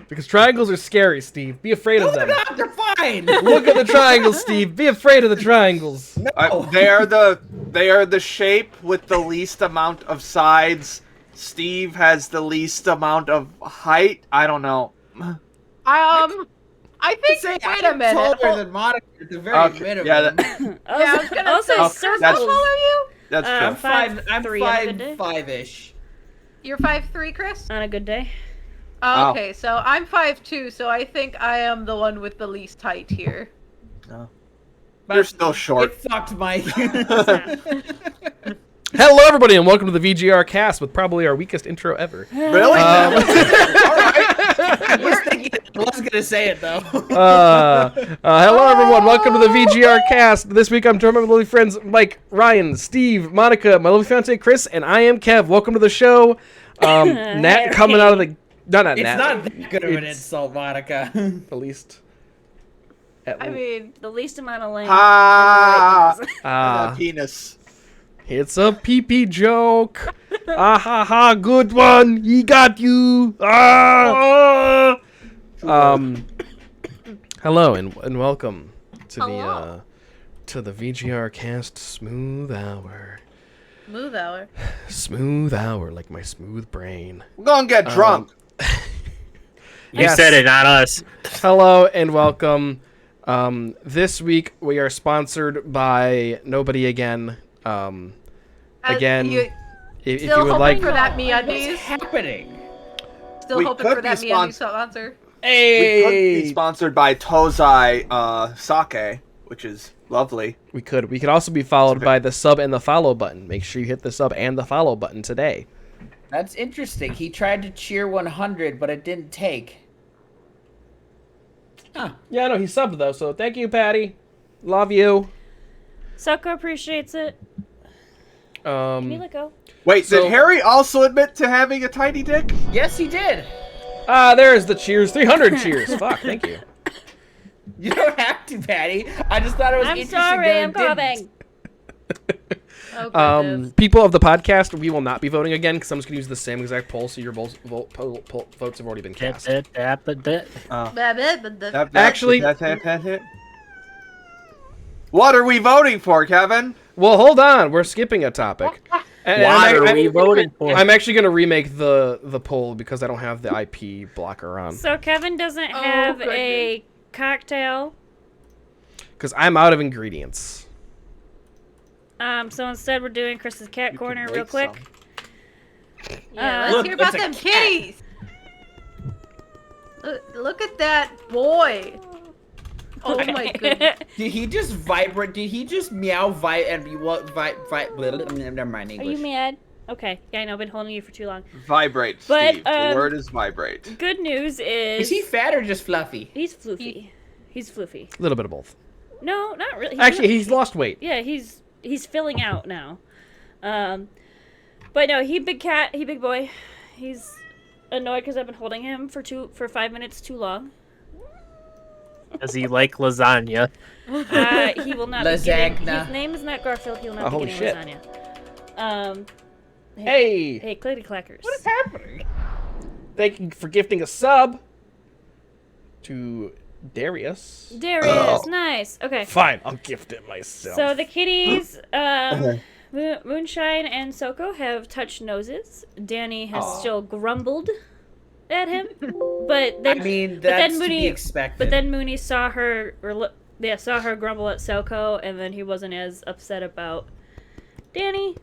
Because triangles are scary, Steve. Be afraid of them. No, they're fine. Look at the triangles, Steve. Be afraid of the triangles. No. They are the shape with the least amount of sides. Steve has the least amount of height. I don't know. I think. Wait a minute. Taller than Monica at the very minimum. Yeah, I was gonna say. circles. How tall are you? that's true. I'm five. I'm 5'3" on a good day. 5'5"-ish. You're 5'3", Chris. On a good day. Oh. Okay, so I'm 5'2", so I think I am the one with the least height here. You're still short. It fucked, Mike. Hello, everybody, and welcome to the VGRCast with probably our weakest intro ever. Really? All right. I was thinking. I was gonna say it though. Hello, everyone. Welcome to the VGRCast. This week, I'm joined by my lovely friends Mike, Ryan, Steve, Monica, my lovely fiance Chris, and I am Kev. Welcome to the show. Nat coming out of the. No, not It's Nat. not that good of an insult, Monica. The least. I mean, The least amount of lame. Penis. It's a pee-pee joke. Ah ha ha! Good one. He got you. Ah. Hello and welcome to the VGRcast Smooth Hour. smooth hour. Smooth hour, like my smooth brain. We're gonna get drunk. You said it, not us. Hello and welcome. This week we are sponsored by Nobody Again. Again, if you Still would hoping like, for that What's MeUndies. happening? Still We hoping could for be that MeUndies sponsor. We could be hey, sponsored by Tozai Sake, which is lovely. we could. We could also be followed by the sub and the follow button. Make sure you hit the sub and the follow button today. That's interesting. He tried to cheer 100, but it didn't take. Huh. Yeah, no, he subbed though. So thank you, Patty. Love you. Sucko appreciates it. Can you let go? Wait, So- did Harry also admit to having a tiny dick? Yes, he did. There's the cheers. 300 cheers. Fuck, thank you. You don't have to, Patty. I just thought it was I'm interesting. sorry, that it I'm didn't. coughing. Oh, goodness. People of the podcast, we will not be voting again because I'm just going to use the same exact poll, so your votes have already been cast. Actually- What are we voting for, Kevin? Well, hold on. We're skipping a topic. And What are we voting for? I'm actually going to remake the poll because I don't have the IP blocker on. So Kevin doesn't have a cocktail. Because I'm out of ingredients. So instead we're doing Chris's cat corner real make quick. Yeah, let's Look, hear about it's a them cat. kitties. Look at that boy. Oh my goodness. Did he just vibrate? Did he just meow and be what? Never mind Are English. you mad? Okay. Yeah, I know. I've been holding you for too long. Vibrate, But, Steve. The word is vibrate. Good news is Is he fat or just fluffy? he's floofy. He's floofy. A little bit of both. No, not really. Actually, he's lost weight. Yeah, he's filling out now. But no, he big cat, he big boy. He's annoyed because I've been holding him for 5 minutes too long. Does he like lasagna? He will not be getting. Lasagna. His name is not Garfield. He will not be holy getting shit. lasagna. Hey! Hey, Clitty Clackers. What is happening? Thank you for gifting a sub to Darius. Darius, nice. Okay. Fine, I'll gift it myself. So the kitties, Moonshine and Soko have touched noses. Danny has still grumbled at him, but then I mean, but then that's to Mooney, be expected. but then Mooney saw her grumble at Soko, and then he wasn't as upset about Danny.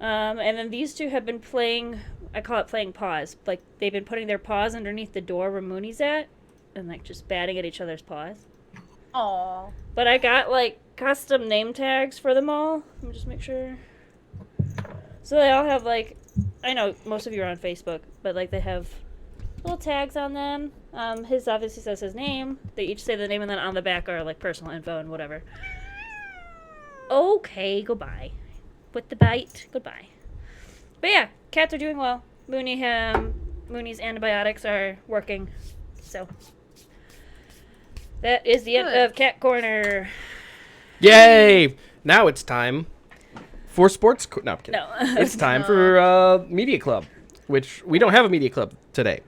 And then these two have been playing. I call it playing paws. Like they've been putting their paws underneath the door where Mooney's at, and like just batting at each other's paws. Aw. But I got like custom name tags for them all. Let me just make sure. So they all have like, I know most of you are on Facebook, but like they have little tags on them. His obviously says his name. They each say the name, and then on the back are like personal info and whatever. Okay, goodbye. With the bite, goodbye. But yeah, cats are doing well. Mooney's antibiotics are working, so that is the end of Cat Corner. Yay! Now it's time for sports. No, I'm kidding. No. It's time for Media Club, which we don't have a Media Club today.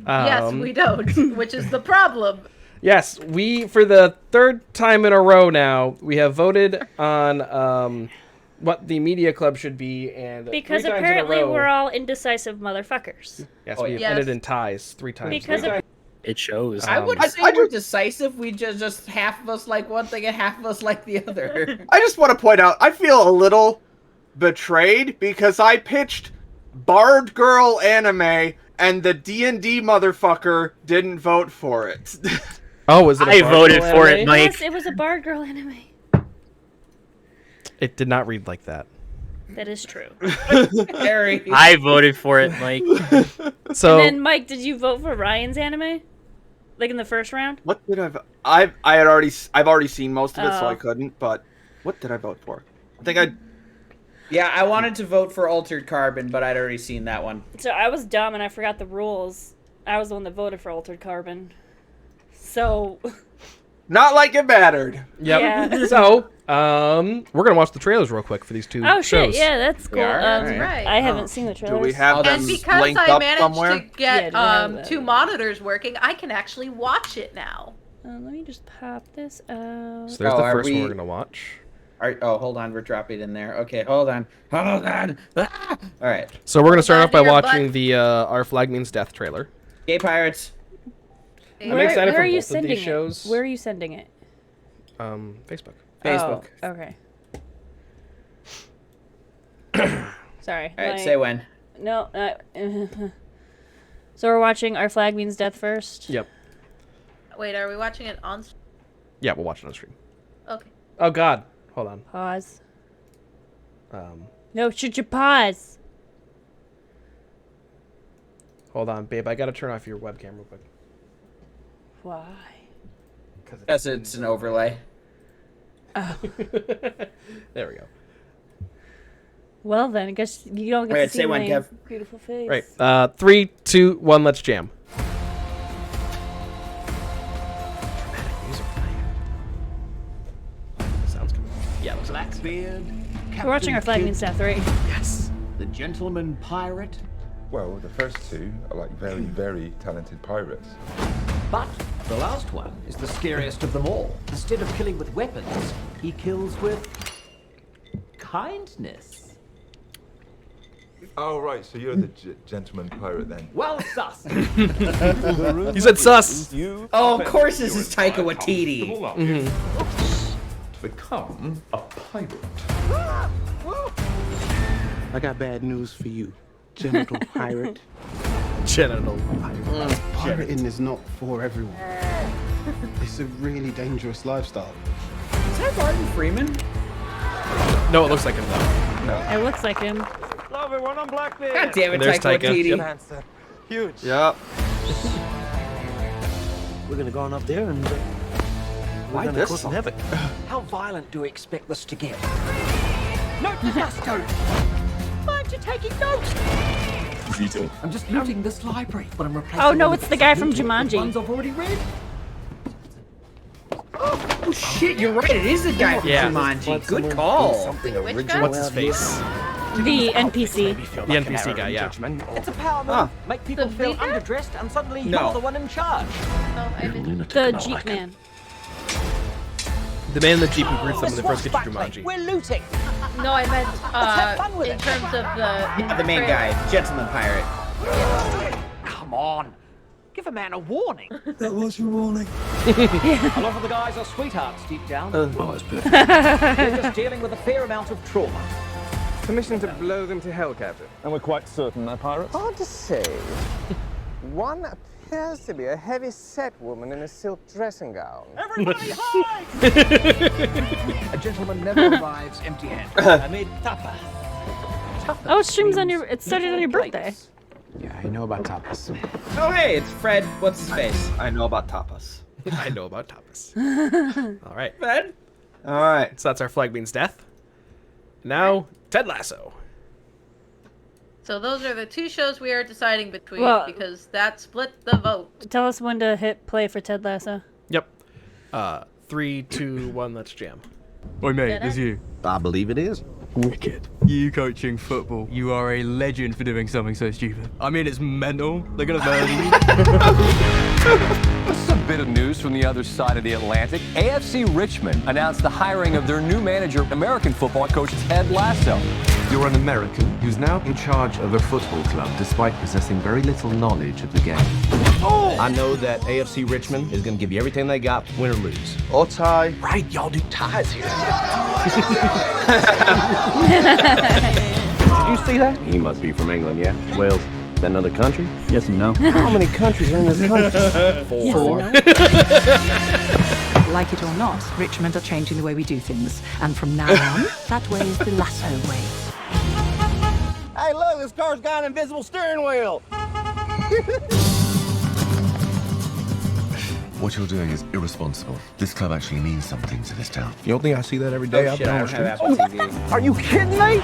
Yes, we don't, which is the problem. Yes, we, for the third time in a row now, we have voted on what the media club should be, and Because 3 times apparently in a row, we're all indecisive motherfuckers. yes, Oh, we have yes. ended in ties 3 times. Because now. of, It shows. I would I say we're decisive. We just half of us like one thing and half of us like the other. I just want to point out, I feel a little betrayed because I pitched Bard Girl anime and the D&D motherfucker didn't vote for it. Oh, was it? I voted for it, Mike. Mike. yes, it was a Bard Girl anime. It did not read like that. That is true. Harry. I voted for it, Mike. So And then, Mike, did you vote for Ryan's anime? Like in the first round? What did I've already seen most of it, so Oh. I couldn't. But what did I vote for? I think I. Yeah, I wanted to vote for Altered Carbon, but I'd already seen that one. So I was dumb and I forgot the rules. I was the one that voted for Altered Carbon. So, Not like it mattered. yep. Yeah. So we're gonna watch the trailers real quick for these 2 oh shows. shit, yeah, that's cool. are? That's right. I haven't seen the trailers. Do we have them And because linked I up managed somewhere? to get Yeah, do we have 2 monitors working, I can actually watch it now. Let me just pop this out. So there's Oh, the are first one we- we're gonna watch. Oh, hold on. We're dropping it in there. Okay, hold on. Hold on. Ah! All right. So we're gonna start Hold off by on to your watching butt. the Our Flag Means Death trailer. Gay pirates. I'm excited where for are you both of sending these it? shows. Where are you sending it? Facebook. Facebook. Oh, okay. Sorry. All right, my- say when. No. So we're watching Our Flag Means Death first? Yep. Wait, are we watching it on? Yeah, we'll watch it on stream. Okay. Oh God, hold on. Pause. Um, No, should you pause? hold on, babe. I gotta turn off your webcam real quick. Why? Because it's an overlay. There we go. Well then, I guess you don't get Alright, to see say when, my Kev. beautiful face. Right. 3, 2, 1. Let's jam. Dramatic music playing. Sounds good. Yeah. Looks like Blackbeard. We're watching Our Flag Means Death 3. yes. The Gentleman Pirate. Well, the first 2 are like very, very talented pirates. But the last one is the scariest of them all. Instead of killing with weapons, he kills with kindness. Oh, right, so you're the gentleman pirate then. Well, sus. You said sus. Oh, of course this is Taika Waititi. To become a pirate. I got bad news for you, genital pirate. Genital. Pirating is not for everyone. It's a really dangerous lifestyle. Is that Martin Freeman? No, it looks like him though. It looks like him. God damn it, There's Taika Taika. Waititi. Huge. Yep. We're gonna go on up there and Why gonna this cause song? havoc. How violent do we expect this to get? Note the gusto. Why aren't you taking notes? I'm just looting this library, but I'm replacing. Oh, no, all it's of the guy from loot with Jumanji. Ones I've already read. Oh shit, you're right. It is the guy from Yeah. Jumanji. Good call. Something Which original. guy? What's his face? The NPC. The NPC guy. Yeah. It's a power move. Huh. Make people The feel leader? underdressed, and suddenly No. you're the one in charge. Oh, I didn't. The Jeep Man. The man in the Jeep who greets them when they This first get to one's back, mate. Jumanji. We're looting. No, I meant have fun with in it. terms of The main guy, Gentleman Pirate. Come on. Give a man a warning. That was your warning. A lot of the guys are sweethearts deep down. They're just dealing with a fair amount of trauma. Permission to blow them to hell, Captain. And we're quite certain they're pirates? Hard to say. One appears to be a heavy-set woman in a silk dressing gown. Everybody hide! A gentleman never arrives empty-handed. I made tapas. Oh, it streams on your. It started on your birthday. Yeah, I know about tapas. Oh hey, it's Fred. What's his face? I know about tapas. I know about tapas. All right. Fred. All right. So that's Our Flag Means Death. Now, Ted Lasso. So those are the 2 shows we are deciding between Well- because that split the vote. Tell us when to hit play for Ted Lasso. Yep. 3, 2, 1. Let's jam. Oi, mate, it's you. I believe it is. Wicked. You coaching football. You are a legend for doing something so stupid. I mean, it's mental. They're gonna murder you. This is a bit of news from the other side of the Atlantic. AFC Richmond announced the hiring of their new manager, American football coach Ted Lasso. You're an American who's now in charge of a football club despite possessing very little knowledge of the game. Oh! I know that AFC Richmond is going to give you everything they got, win or lose. Or tie. Right, y'all do ties here. Did you see that? He must be from England, yeah? Wales. Is that another country? Yes and no. How many countries are in this country? Four. Like it or not, Richmond are changing the way we do things. And from now on, that way is the Lasso way. Hey, look, this car's got an invisible steering wheel. What you're doing is irresponsible. This club actually means something to this town. You don't think I see that every day out Shit, there I on the don't have streets? Apple TV. Are you kidding me?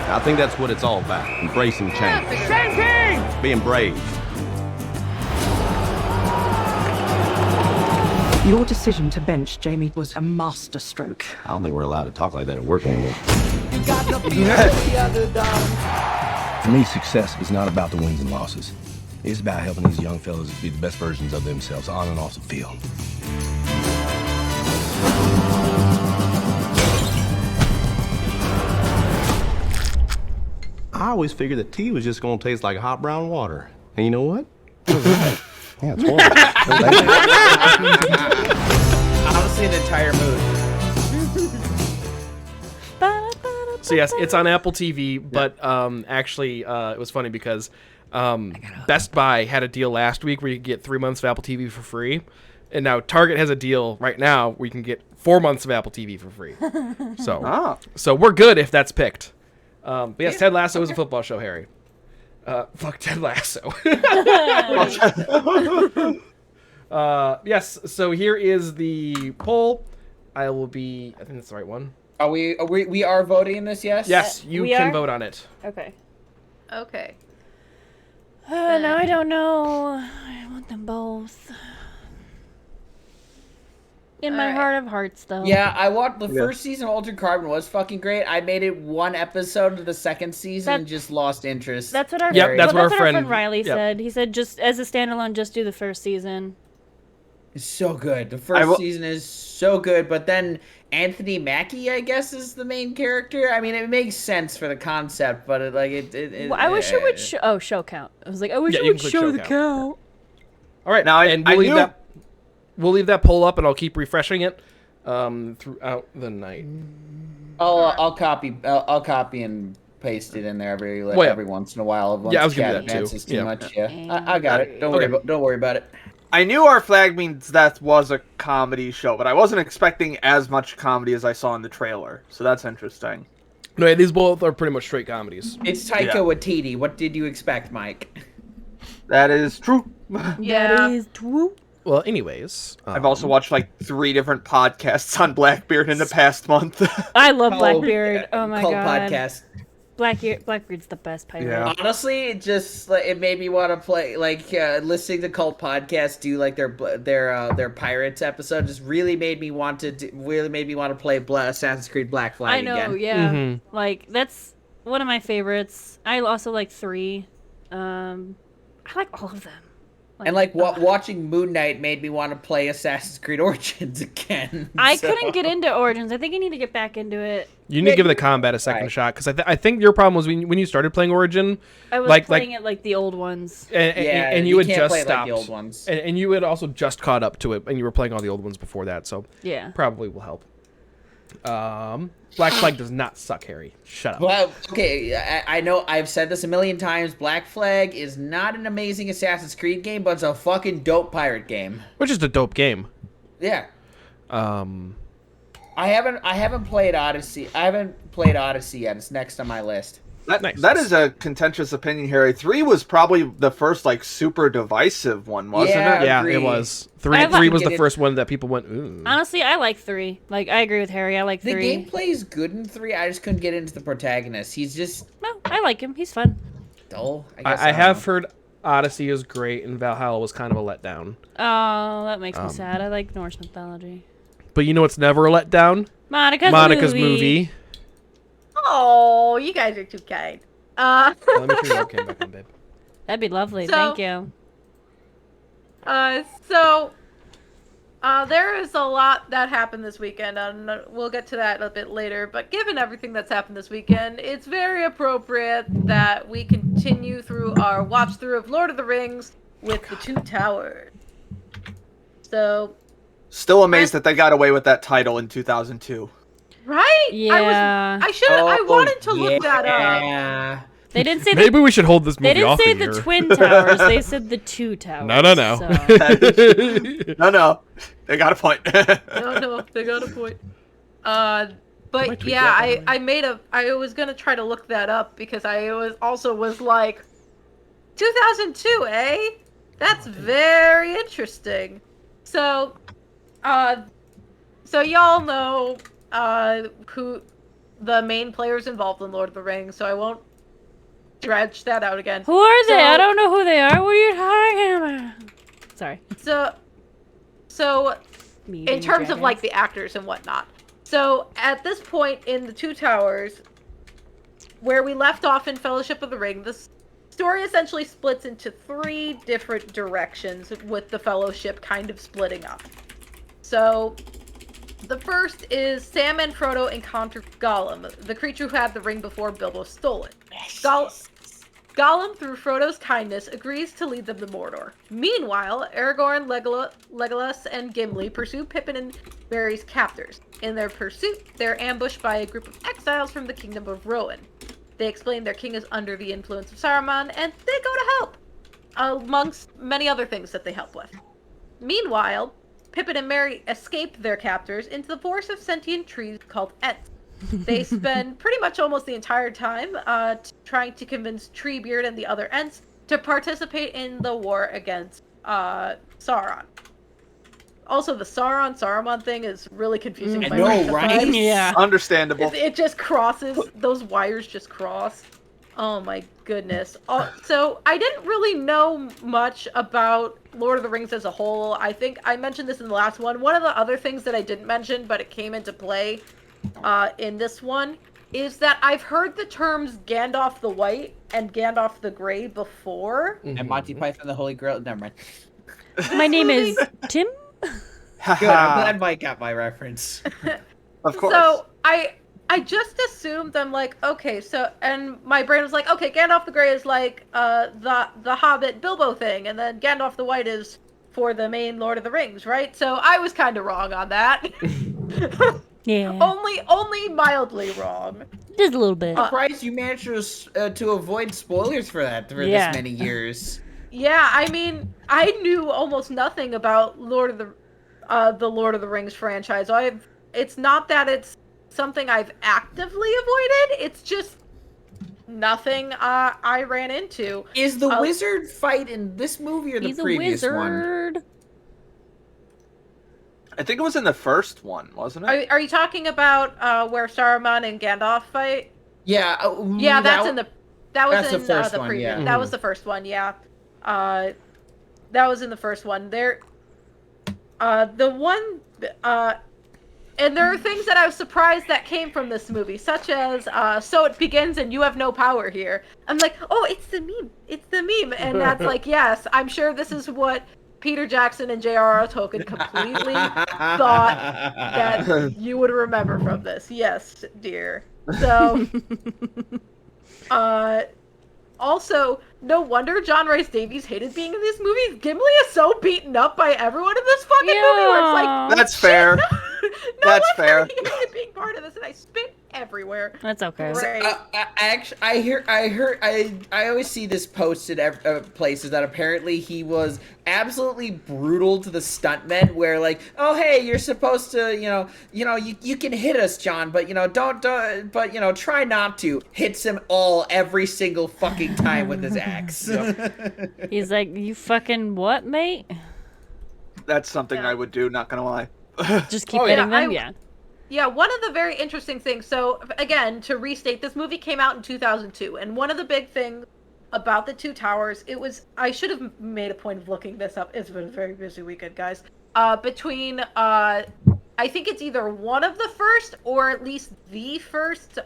I think that's what it's all about. Embracing change. Same thing! Being brave. Your decision to bench Jamie was a masterstroke. I don't think we're allowed to talk like that at work anymore. For me, success is not about the wins and losses. It's about helping these young fellas be the best versions of themselves on and off the field. I always figured that tea was just going to taste like hot brown water. And you know what? Yeah, it's horrible. Honestly, an entire mood. So yes, it's on Apple TV, but actually, it was funny because Best Buy had a deal last week where you could get 3 months of Apple TV for free, and now Target has a deal right now where you can get 4 months of Apple TV for free. So we're good if that's picked. But yes, Ted Lasso is a football show, Harry. Fuck Ted Lasso. Yes, so here is the poll. I think that's the right one. Are we are voting in this? Yes. Yes, you can vote on it. Okay. Okay. No, I don't know. I want them both. In my heart of hearts, though. Yeah, I watched the first season of Altered Carbon was fucking great. I made it one episode of the second season and just lost interest. That's what our that's what our friend Riley said. He said just as a standalone, just do the first season. It's so good. The first season is so good, but then Anthony Mackie, I guess, is the main character. I mean, it makes sense for the concept, but I wish it would show count. I was like, I wish it would show the count. All right, now we'll leave that poll up, and I'll keep refreshing it throughout the night. I'll copy and paste it in there every once in a while. I was gonna do that too. Too much. Yeah, I got it. Don't worry about it. I knew Our Flag Means Death was a comedy show, but I wasn't expecting as much comedy as I saw in the trailer. So that's interesting. No, these both are pretty much straight comedies. It's Taika Waititi. What did you expect, Mike? That is true. Yeah. That is true. Well, anyways, I've also watched like 3 different podcasts on Blackbeard in the past month. I love Blackbeard. Oh my god. Podcast. Blackbeard's the best pirate. Yeah. Honestly, it made me want to play listening to cult podcasts do like their pirates episode just really made me want to play Assassin's Creed Black Flag again. I know, yeah. Like that's one of my favorites. I also like 3. I like all of them. Watching Moon Knight made me want to play Assassin's Creed Origins again. I couldn't get into Origins. I think I need to get back into it. You need to give the combat a second shot, because I think your problem was when you started playing Origin. I was playing it like the old ones. And you had just stopped. Like the old ones. And you had also just caught up to it, and you were playing all the old ones before that, so yeah, probably will help. Black Flag does not suck, Harry. Shut up. Well, okay, I know I've said this a million times. Black Flag is not an amazing Assassin's Creed game, but it's a fucking dope pirate game. Which is a dope game. Yeah. I haven't played Odyssey. I haven't played Odyssey yet. It's next on my list. That is a contentious opinion, Harry. 3 was probably the first like super divisive one, wasn't it? Yeah, it was. 3 was the first one that people went, ooh. Honestly, I like 3. Like, I agree with Harry. I like 3. The gameplay is good in 3. I just couldn't get into the protagonist. He's just... No, I like him. He's fun. Dull. I have heard Odyssey is great and Valhalla was kind of a letdown. Oh, that makes me sad. I like Norse mythology. But you know what's never a letdown? Monica's movie. Oh, you guys are too kind. Let me turn your webcam back on, babe. That'd be lovely. So- Thank you. There is a lot that happened this weekend, and we'll get to that a bit later. But given everything that's happened this weekend, it's very appropriate that we continue through our watch through of Lord of the Rings with the Two Towers. So, Still amazed that they got away with that title in 2002. right? Yeah. I wanted to look that up. Yeah. They didn't say Maybe we should hold this movie they didn't off say a the year. Twin Towers. They said the Two Towers. No. So. No. They got a point. No, they got a point. But yeah, I was gonna try to look that up because I was like, 2002, eh? That's very interesting. So y'all know who the main players involved in Lord of the Rings, so I won't dredge that out again. Who are they? I don't know who they are. What are you talking about? Sorry. So Me in terms of like the actors and whatnot. So at this point in the Two Towers, where we left off in Fellowship of the Ring, the story essentially splits into 3 different directions, with the Fellowship kind of splitting up. So the first is Sam and Frodo encounter Gollum, the creature who had the ring before Bilbo stole it. Gollum, through Frodo's kindness, agrees to lead them to Mordor. Meanwhile, Aragorn, Legolas, and Gimli pursue Pippin and Merry's captors. In their pursuit, they're ambushed by a group of exiles from the Kingdom of Rohan. They explain their king is under the influence of Saruman, and they go to help, amongst many other things that they help with. Meanwhile, Pippin and Merry escape their captors into the forest of sentient trees called Ents. They spend pretty much almost the entire time trying to convince Treebeard and the other Ents to participate in the war against Sauron. Also, the Saruman thing is really confusing. I know, right? Yeah. Understandable. It just crosses, those wires just cross. Oh my goodness. So I didn't really know much about Lord of the Rings as a whole. I think I mentioned this in the last one. One of the other things that I didn't mention, but it came into play in this one, is that I've heard the terms Gandalf the White and Gandalf the Grey before. And Monty Python the Holy Grail. Never mind. My name is Tim. Good. I'm glad Mike got my reference. Of course. So I just assumed, I'm like, okay, so, and my brain was like, okay, Gandalf the Grey is like the Hobbit Bilbo thing, and then Gandalf the White is for the main Lord of the Rings, right? So I was kind of wrong on that. Yeah. Only mildly wrong. Just a little bit. Surprised you managed to avoid spoilers for that for this many years. Yeah, I mean, I knew almost nothing about the Lord of the Rings franchise. It's not that it's something I've actively avoided. It's just nothing I ran into. Is the wizard fight in this movie or the previous one? I think it was in the first one, wasn't it? Are you talking about where Saruman and Gandalf fight? Yeah. Yeah, that was in the first one, previous. yeah. That was the first one. Yeah. That was in the first one. There. The one. And there are things that I was surprised that came from this movie, such as, so it begins and you have no power here. I'm like, oh, it's the meme. It's the meme. And that's like, yes, I'm sure this is what Peter Jackson and J.R.R. Tolkien completely thought that you would remember from this. Yes, dear. So, also, no wonder John Rhys Davies hated being in these movies. Gimli is so beaten up by everyone in this fucking movie where it's like, that's fair. That's fair. Being part of this, and I spit everywhere. That's okay. Great. I always see this posted places that apparently he was absolutely brutal to the stuntmen. Where like, oh hey, you're supposed to, you can hit us, John, but don't, try not to. Hits him every single fucking time with his axe. He's like, you fucking what, mate? That's something I would do. Not gonna lie. Just keep hitting them, yeah. Yeah, one of the very interesting things, so again, to restate, this movie came out in 2002, and one of the big things about the Two Towers, I should have made a point of looking this up, it's been a very busy weekend, guys, between I think it's either one of the first or at least the first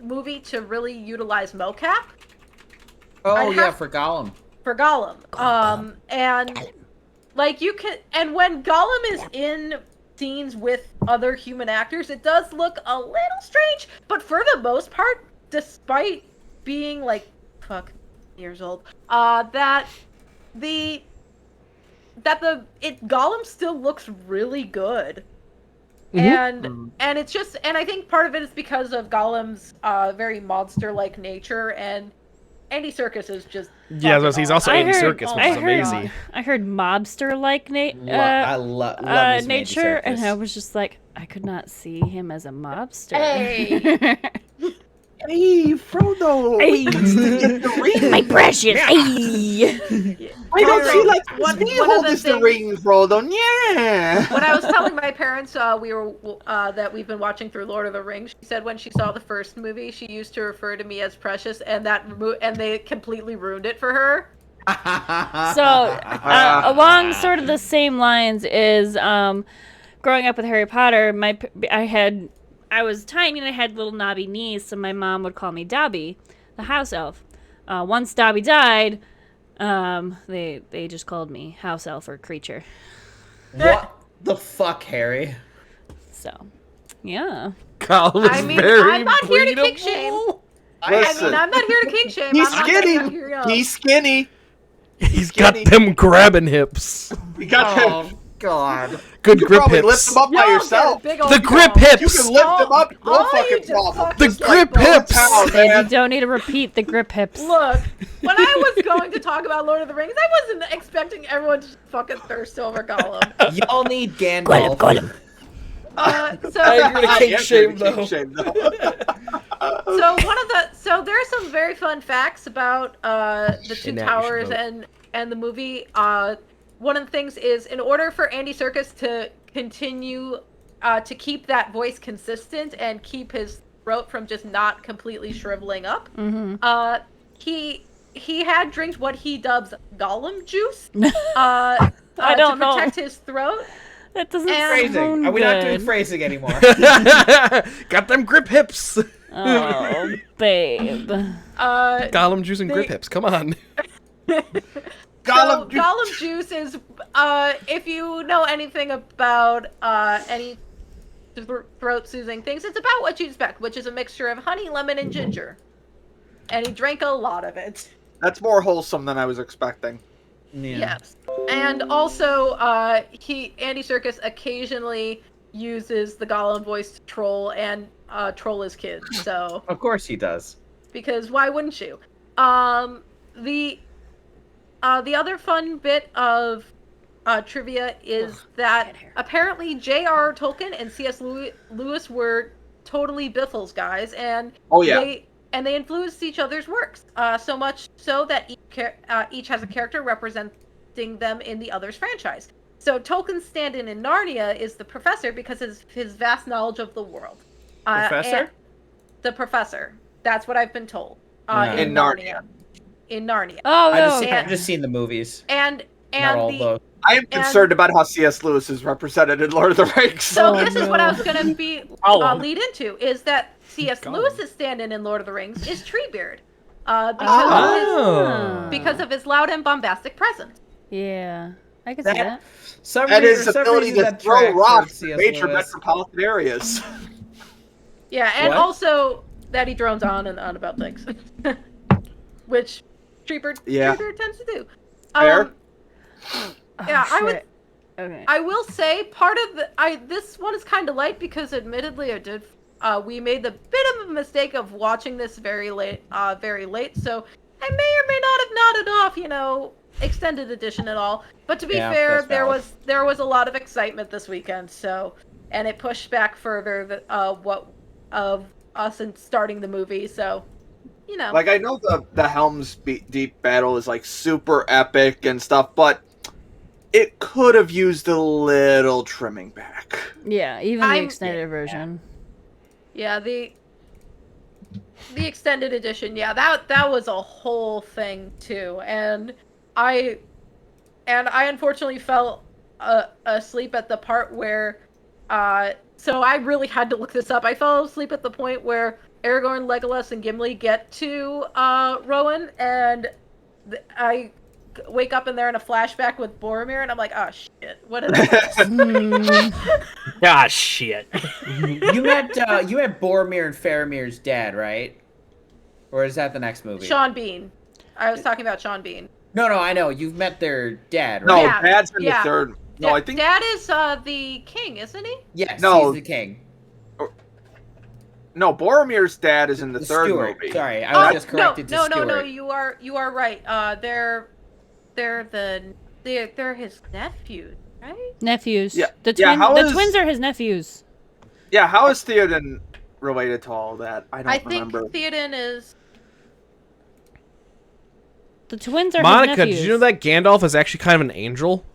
movie to really utilize mocap. Oh yeah, for Gollum. For Gollum. And like you can, and when Gollum is in scenes with other human actors, it does look a little strange, but for the most part, despite being like years old, Gollum still looks really good. And it's just, and I think part of it is because of Gollum's very monster-like nature, and Andy Serkis is just he's also Andy Serkis, which is amazing. I heard mobster-like I love his nature, Andy Serkis. and I was just like, I could not see him as a mobster. Hey. Hey, Frodo! Hey. Get the ring. My precious! Yeah. Hey. Why don't you like one me of hold the this the things- ring, Frodo? Yeah! When I was telling my parents that we've been watching through Lord of the Rings, she said when she saw the first movie, she used to refer to me as Precious, and they completely ruined it for her. So, along sort of the same lines is growing up with Harry Potter. I was tiny and I had little knobby knees, so my mom would call me Dobby, the house elf. Once Dobby died, they just called me house elf or creature. What the fuck, Harry? So, yeah. Gollum is I'm not here to kink shame. Listen, I'm not here to kink shame. He's I'm not skinny. here to He's skinny. He's got them grabbing hips. We got him. God. Good You grip probably hips. lift him up by yourself. The grip hips. You can lift him up. No fucking problem. The grip hips. You don't need to repeat the grip hips. Look, when I was going to talk about Lord of the Rings, I wasn't expecting everyone to fucking thirst over Gollum. Y'all need Gandalf. Gollum. So You're gonna kink shame though. So there are some very fun facts about the Two Towers and the movie. One of the things is, in order for Andy Serkis to continue to keep that voice consistent and keep his throat from just not completely shriveling up, he had drank what he dubs Gollum juice I don't to protect his throat. That doesn't Phrasing. sound Are we not doing good. phrasing anymore? Got them grip hips. Oh, babe. Gollum juice and grip hips. Come on. Gollum juice is, if you know anything about any throat-soothing things, it's about what you expect, which is a mixture of honey, lemon, and ginger. And he drank a lot of it. That's more wholesome than I was expecting. Yeah. Yes. And also, Andy Serkis occasionally uses the Gollum voice to troll his kids. So Of course he does. because why wouldn't you? The other fun bit of trivia is that apparently J.R.R. Tolkien and C.S. Lewis were totally Biffles guys, and they influenced each other's works so much so that each has a character representing them in the other's franchise. So Tolkien's stand-in in Narnia is the professor because of his vast knowledge of the world. Professor? The professor. That's what I've been told. In Narnia. In Narnia. Oh, I've just seen the movies. And Not all those. I am concerned about how C.S. Lewis is represented in Lord of the Rings. So this is what I was going to be lead into, is that C.S. Lewis's stand-in in Lord of the Rings is Treebeard. Because of his loud and bombastic presence. Yeah, I can see that. And his ability to throw rocks in major metropolitan areas. Yeah, and What? also that he drones on and on about things. Which Treebeard tends to do. Fair. Yeah, I would. Okay. I will say part of this one is kind of light because admittedly we made the bit of a mistake of watching this very late. So I may or may not have nodded off, extended edition and all. But to be fair, there was a lot of excitement this weekend. So, and it pushed back further of us in starting the movie. So, Like, I know the Helm's Deep battle is, like, super epic and stuff, but it could have used a little trimming back. Yeah, even the extended version. Yeah, the extended edition. Yeah, that was a whole thing too, and I unfortunately fell asleep at the part where So I really had to look this up. I fell asleep at the point where Aragorn, Legolas, and Gimli get to Rowan, and I wake up and they're in a flashback with Boromir, and I'm like, oh shit, what did I Ah, shit. You met Boromir and Faramir's dad, right? Or is that the next movie? Sean Bean. I was talking about Sean Bean. No, I know. You've met their dad, No, right? Yeah, Dad's in yeah. the third. No, I think. Dad is the king, isn't he? Yes, No. he's the king. No, Boromir's dad is in the third Stewart. movie. Sorry, I was just corrected no, to Stewart. No, you are right. They're his nephews, right? Nephews. Yeah. The Yeah, twin. how The is- twins are his nephews. Yeah, how is Theoden related to all that? I don't remember. I think Theoden is. The twins are Monica, his nephews. did you know that Gandalf is actually kind of an angel?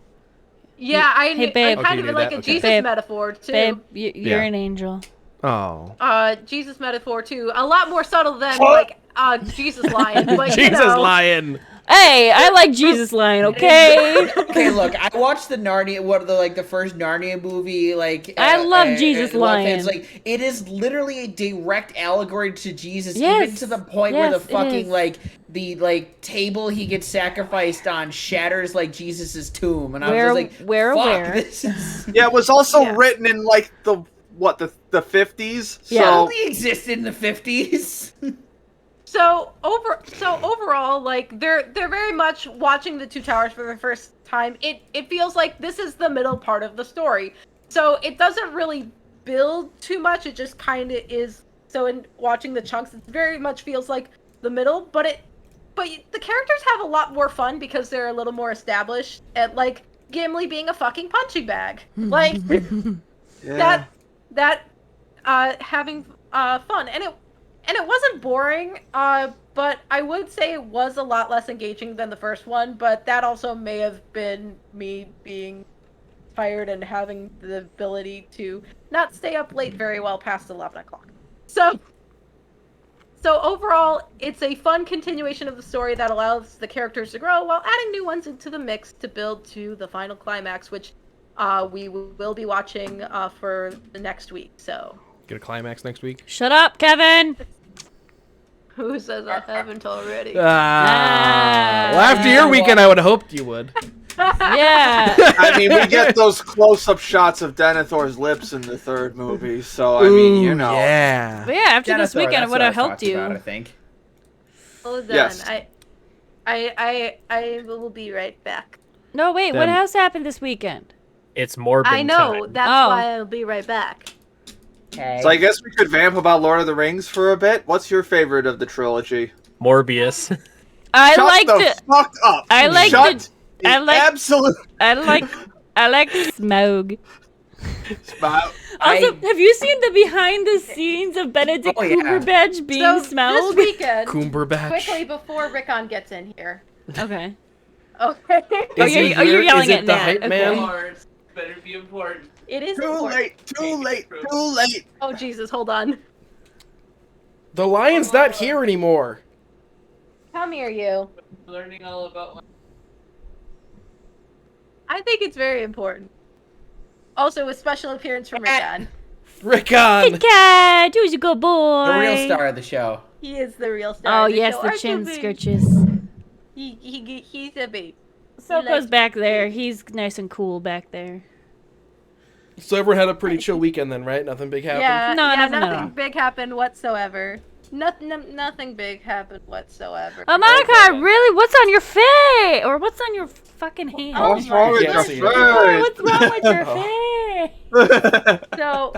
Yeah, Hey, babe. I kind Okay, of you like knew a that, okay. Jesus Babe. metaphor too. Babe, you're Yeah. an angel. Oh. Jesus metaphor too. A lot more subtle than like Jesus lion, but Jesus you know. lion. Hey, I like Jesus line, okay? Okay, look, I watched the the first Narnia movie. I love Jesus Lion. Lion. It's like it is literally a direct allegory to Jesus, Yes, even to the point where the yes, it fucking is. the table he gets sacrificed on shatters like Jesus's tomb, and I We're- was just like, we're "Fuck, aware." this is." Yeah, it was also Yeah. written in like the 50s. It So only existed in the 50s. So overall, like they're very much watching the Two Towers for the first time. It feels like this is the middle part of the story. So it doesn't really build too much. It just kind of is. So in watching the chunks, it very much feels like the middle. But the characters have a lot more fun because they're a little more established. At like Gimli being a fucking punching bag, like yeah. that having fun, and it wasn't boring, but I would say it was a lot less engaging than the first one, but that also may have been me being tired and having the ability to not stay up late very well past 11 o'clock. So overall, it's a fun continuation of the story that allows the characters to grow while adding new ones into the mix to build to the final climax, which we will be watching for the next week, so... Get a climax next week. Shut up, Kevin. Who says I haven't already? Well, after your weekend, I would have hoped you would. Yeah. I mean, we get those close-up shots of Denethor's lips in the third movie, so I mean, you know. Yeah. But yeah, after this weekend, it would have helped you. I think. Hold on. Yes. I will be right back. No, wait. What Then- else happened this weekend? It's Morbin I know. time. That's Oh. why I'll be right back. Okay. So I guess we could vamp about Lord of the Rings for a bit. What's your favorite of the trilogy? Morbius. I Shut liked the it. fuck up. I liked Shut it. the I like- absolute. I like Smaug. Spout. Also, have you seen the behind the scenes of Benedict Oh, yeah. Cumberbatch being So Smaug? this weekend, Cumberbatch. quickly before Rickon gets in here. Okay. Okay. Oh, Is you're, he oh, you're here? yelling Is it at the Nat. hype Okay. man? Better be important. It is Too important. late. Too late. Too late. Oh Jesus, hold on. The lion's not here anymore. Come here, you. Learning all about. I think it's very important. Also, a special appearance from Rickon. Rickon. Cat, who's a good boy? The real star of the show. He is the real star. Oh of the yes, show. the Aren't chin you, babe? scritches. He's a babe. Soko's back there. He's nice and cool back there. So everyone had a pretty chill weekend then, right? Nothing big happened? Yeah, No, yeah, nothing at nothing all. big happened whatsoever. Nothing big happened whatsoever. Oh, Monica, really? What's on your face? Or what's on your fucking hand? Oh What's wrong with can't your see it. What's face? wrong with your face? So,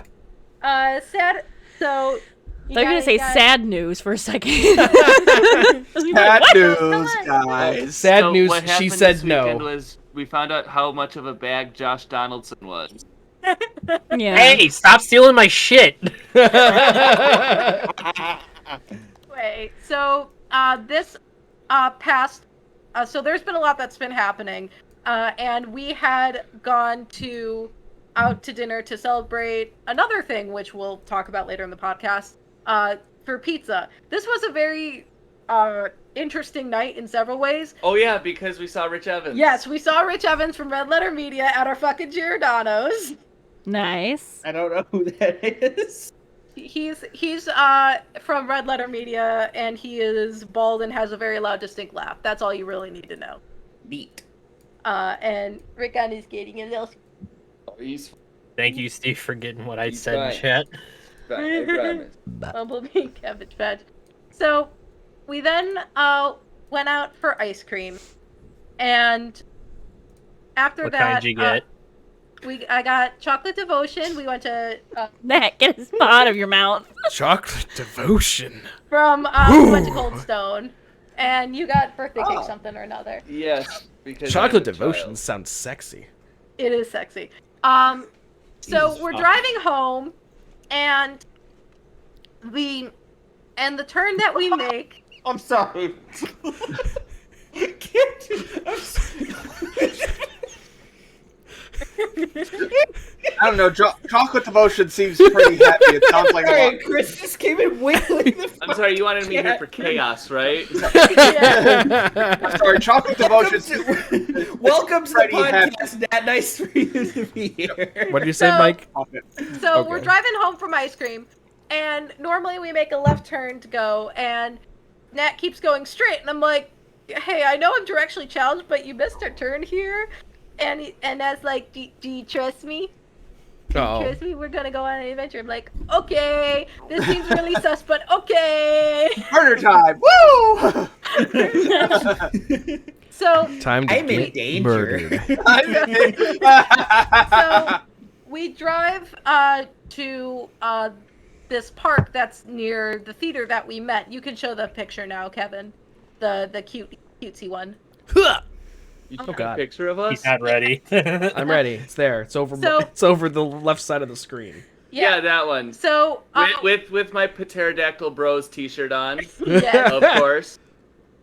sad. So, They're gonna say sad news for a second. Bad news, Come guys. Sad So news, what she happened said this weekend no. Was we found out how much of a bag Josh Donaldson was. Yeah. Hey, stop stealing my shit. Wait, so this past so there's been a lot that's been happening, and we had gone out to dinner to celebrate another thing, which we'll talk about later in the podcast, for pizza. This was a very interesting night in several ways. Oh yeah, because we saw Rich Evans. Yes, we saw Rich Evans from Red Letter Media at our fucking Giordano's. Nice. I don't know who that is. He's from Red Letter Media, and he is bald and has a very loud, distinct laugh. That's all you really need to know. Neat. And Rickon is getting a little. Thank you, Steve, for getting what I He's said in fine. chat. I promise. Bumblebee Cabbage Patch. So, we then went out for ice cream, and after What that, kind did you get? I got chocolate devotion. We went to Matt, get his paw out of your mouth. Chocolate devotion. from we went to Cold Stone, and you got birthday cake something or another. Yes, because Chocolate I'm a devotion child. sounds sexy. It is sexy. So we're driving home, and the turn that we make. I'm sorry. I don't know. Chocolate devotion seems pretty happy. It sounds like a lot. Sorry, Chris just came in wiggling the I'm sorry, you wanted me here for chaos, right? I'm sorry, chocolate devotion. Welcome to the Pretty happy. podcast, Nat. Nice for you to be here. What did you say, So- Mike? So Okay. we're driving home from ice cream, and normally we make a left turn to go, and Nat keeps going straight, and I'm like, hey, I know I'm directionally challenged, but you missed a turn here. And Nat's like, do you trust me? Do you Oh. trust me? We're gonna go on an adventure. I'm like, okay, this seems really sus, but okay. Murder time! Woo! So Time to I'm in get danger. murdered. so we drive to this park that's near the theater that we met. You can show the picture now, Kevin. The cutesy one. You Oh, took God. a picture of us? He's not ready. I'm ready. It's there. It's over. So- It's over the left side of the screen. Yeah, that one. So With my Pterodactyl Bros t-shirt on, yeah. of course.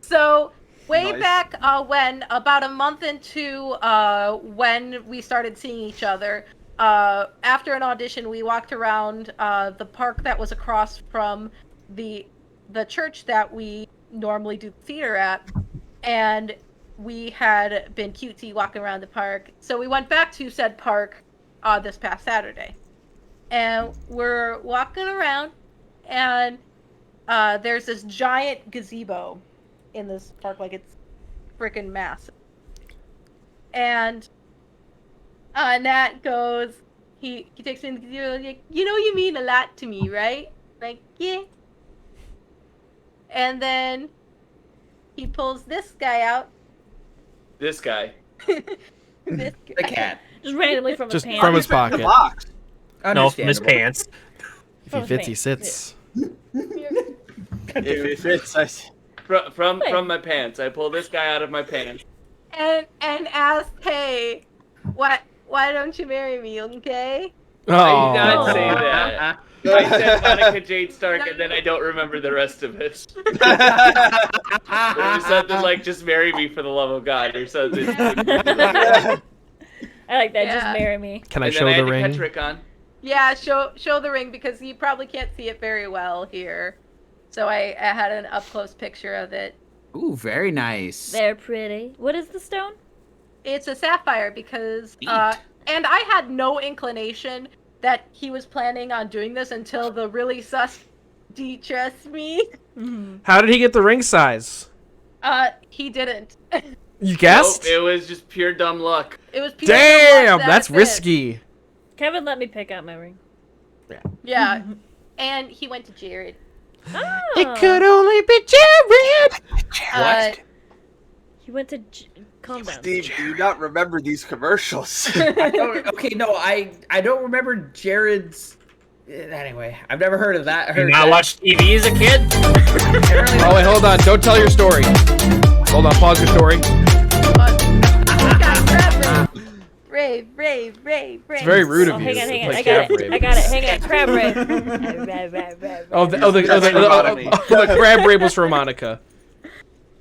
So way Nice. back when about a month into when we started seeing each other, after an audition, we walked around the park that was across from the church that we normally do theater at, and we had been cutesy walking around the park. So we went back to said park this past Saturday, and we're walking around, and there's this giant gazebo in this park, like it's freaking massive. And Nat goes, he takes me in the gazebo, like, you know you mean a lot to me, right? Like, yeah. And then he pulls this guy out. This guy. This guy. The cat. Just randomly from Just his from pants. his pocket. The box. No, from his Understandable. pants. If he fits, he sits. If it fits, I see. From my pants. I pull this guy out of my pants. And asked, hey, why don't you marry me, okay? I did Oh. not say that. I said Monica Jade Stark, and then I don't remember the rest of it. It was something like, just marry me for the love of God, or something. I like that. Yeah. Just marry me. Can I And then show I had the to ring? catch Rick on. Yeah, show the ring, because you probably can't see it very well here. So I had an up close picture of it. Ooh, very nice. They're pretty. What is the stone? It's a sapphire because Neat. and I had no inclination that he was planning on doing this until the really sus. Do you trust me? How did he get the ring size? He didn't. You guessed? Nope, it was just pure dumb luck. It was pure Damn, dumb luck, that's it. risky. Kevin let me pick out my ring. Yeah, and he went to Jared. Oh. It could only be Jared. He went to. Calm down. Steve, do you not remember these commercials? Okay, no, I don't remember Jared's. Anyway, I've never heard of that. You Heard not that. watch TV as a kid? Oh wait, hold on. Don't tell your story. Hold on. Pause your story. Rave. It's very rude of Oh, you. hang on, to hang on. play I got crab it. rape. I got it. Hang on. Crab ray. The crab rape was for Monica.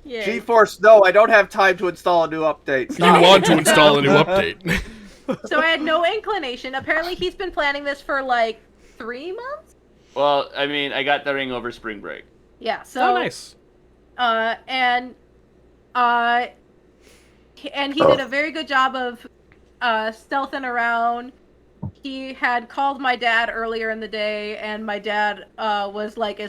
Yeah. GeForce, no, I don't have time to install a new update. You want to install a new update. So I had no inclination. Apparently, he's been planning this for like 3 months. Well, I mean, I got the ring over spring break. Yeah. So. Oh, nice. And he did a very good job of stealthing around he had called my dad earlier in the day, and my dad was like,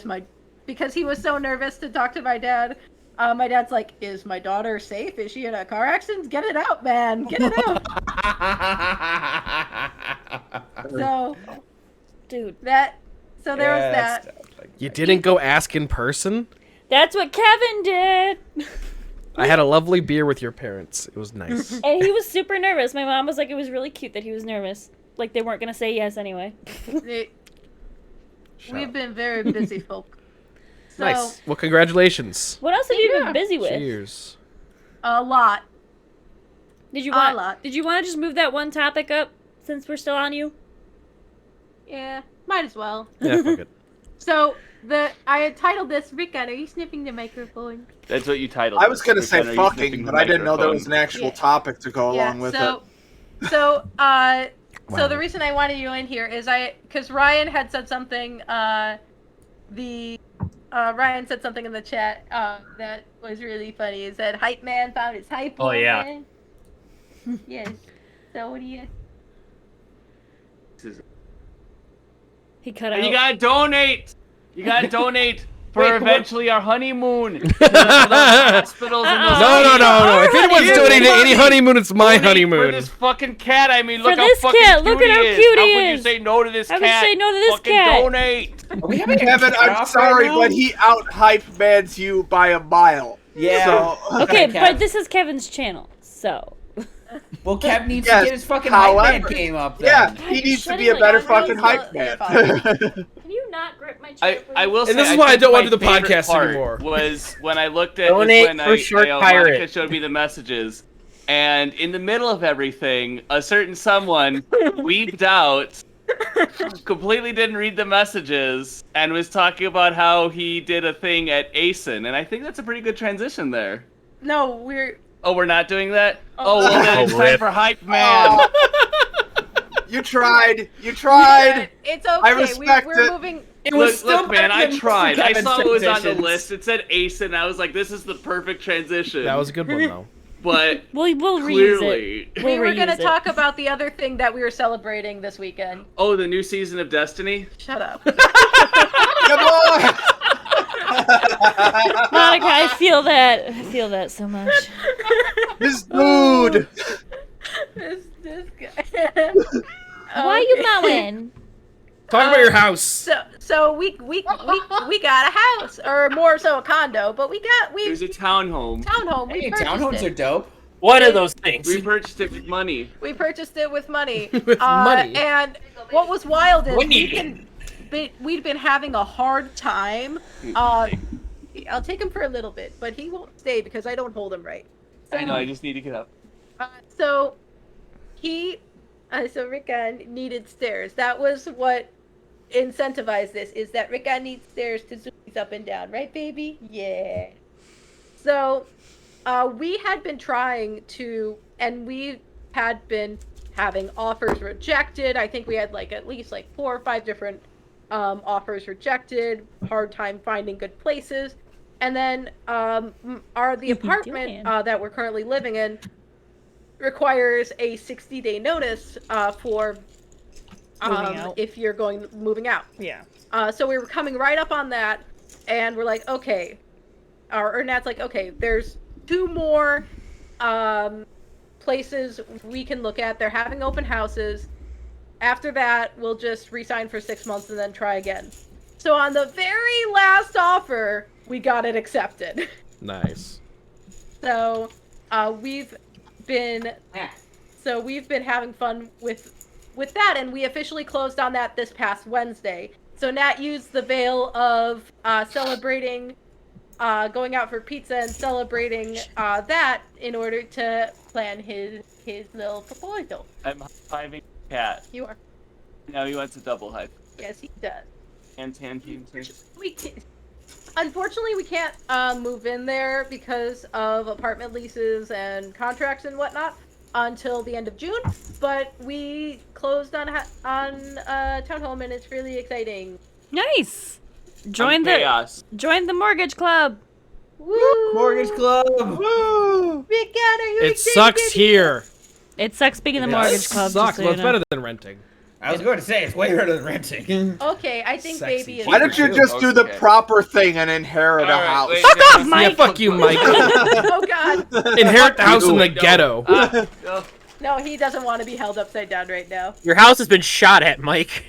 because he was so nervous to talk to my dad. My dad's like, "Is my daughter safe? Is she in a car accident? Get it out, man! Get it out!" So, dude, there was that. You didn't go ask in person? That's what Kevin did. I had a lovely beer with your parents. It was nice. And he was super nervous. My mom was like, it was really cute that he was nervous. Like, they weren't going to say yes anyway. We've been very busy folk. So, Nice. Well, congratulations. What else have you been busy with? Cheers. A lot. Did you want to just move that one topic up since we're still on you? Yeah, might as well. Yeah, fuck it. So I had titled this, Rickon, are you sniffing the microphone? That's what you titled. I was gonna say Rickon, are you fucking, sniffing but the I didn't know there microphone? was an actual topic to go along with it. So the reason I wanted you in here is because Ryan had said something. Ryan said something in the chat that was really funny. He said, "Hype man found his hype." Oh, yeah. Man. Yes. So what do you? He cut And out. you gotta donate. You gotta donate for Wait, eventually our honeymoon. For those hospitals and those No. If anyone's donating to any honeymoon, it's my For honeymoon. this fucking cat, I mean, look For how this fucking cat, cute look at how he cute How he would you is. say no to this I cat? would say no to this fucking cat. donate. Are we having a Kevin, cat I'm off sorry, right now? but he out-hype mans you by a mile. Yeah. So, Okay, Kev. but this is Kevin's channel, so. Well, Kev needs Yes, to get his fucking hype man however- game up then. yeah, he needs to be a better fucking hype man. Can you not grip my chair, I will say, And this is why I don't think want to do the my favorite podcast part anymore. Was when I looked at Donate when for Shark Pirate. Monica showed me the messages, and in the middle of everything, a certain someone weeped out, completely didn't read the messages, and was talking about how he did a thing at ASIN, and I think that's a pretty good transition there. No, we're. Oh, we're not doing that? Oh, well then it's time rip. for hype man. You tried. You tried. It's okay. I respect we're it. moving. It was Look, still look, man, I better than tried. I Kevin's saw it was on the transitions. list. It said ASIN, and I was like, this is the perfect transition. That was a good one, though. But We'll reuse clearly, it. We were reuse going to it. talk about the other thing that we were celebrating this weekend. oh, the new season of Destiny. Shut up. Come on. Monica, I feel that. I feel that so much. This dude. this guy. Why you mowing? Talk about your house. So we got a house, or more so a condo, but It was a townhome. townhome. Hey, We purchased townhomes it. are dope. What are those things? We purchased it with money. We purchased it with money. With money? And what was wild is Money. we'd been having a hard time. I'll take him for a little bit, but he won't stay because I don't hold him right. I know. I just need to get up. So Rickon needed stairs. That was what incentivized this, is that Rickon needs stairs to zoom up and down, right, baby? Yeah. So we had been trying to, and we had been having offers rejected. I think we had at least 4 or 5 different offers rejected, hard time finding good places. And then the apartment that we're currently living in requires a 60-day notice for Moving out. if you're moving out. Yeah. So we were coming right up on that, and we're like, okay. Or Nat's like, okay, there's 2 more places we can look at. They're having open houses. After that, we'll just re-sign for 6 months and then try again. So on the very last offer, we got it accepted. Nice. So we've been having fun with that, and we officially closed on that this past Wednesday. So Nat used the veil of celebrating, going out for pizza and celebrating that in order to plan his little proposal. I'm high-fiving cat. You are. Now he wants a double high. Yes, he does. And tan team. Unfortunately, we can't move in there because of apartment leases and contracts and whatnot until the end of June. But we closed on townhome, and it's really exciting. Nice. Join the mortgage club. Woo! Mortgage club. Woo! Rickon, are you It sucks here. It sucks being in the It mortgage club. sucks, just so but it's you know. better than renting. I was going to say it's way better than renting. Okay, I think Sexy baby is. Why don't you just do the proper thing and inherit a house? Fuck off, Mike! Yeah, fuck you, Mike. Oh God. Inherit the house in the ghetto. No, he doesn't want to be held upside down right now. Your house has been shot at, Mike.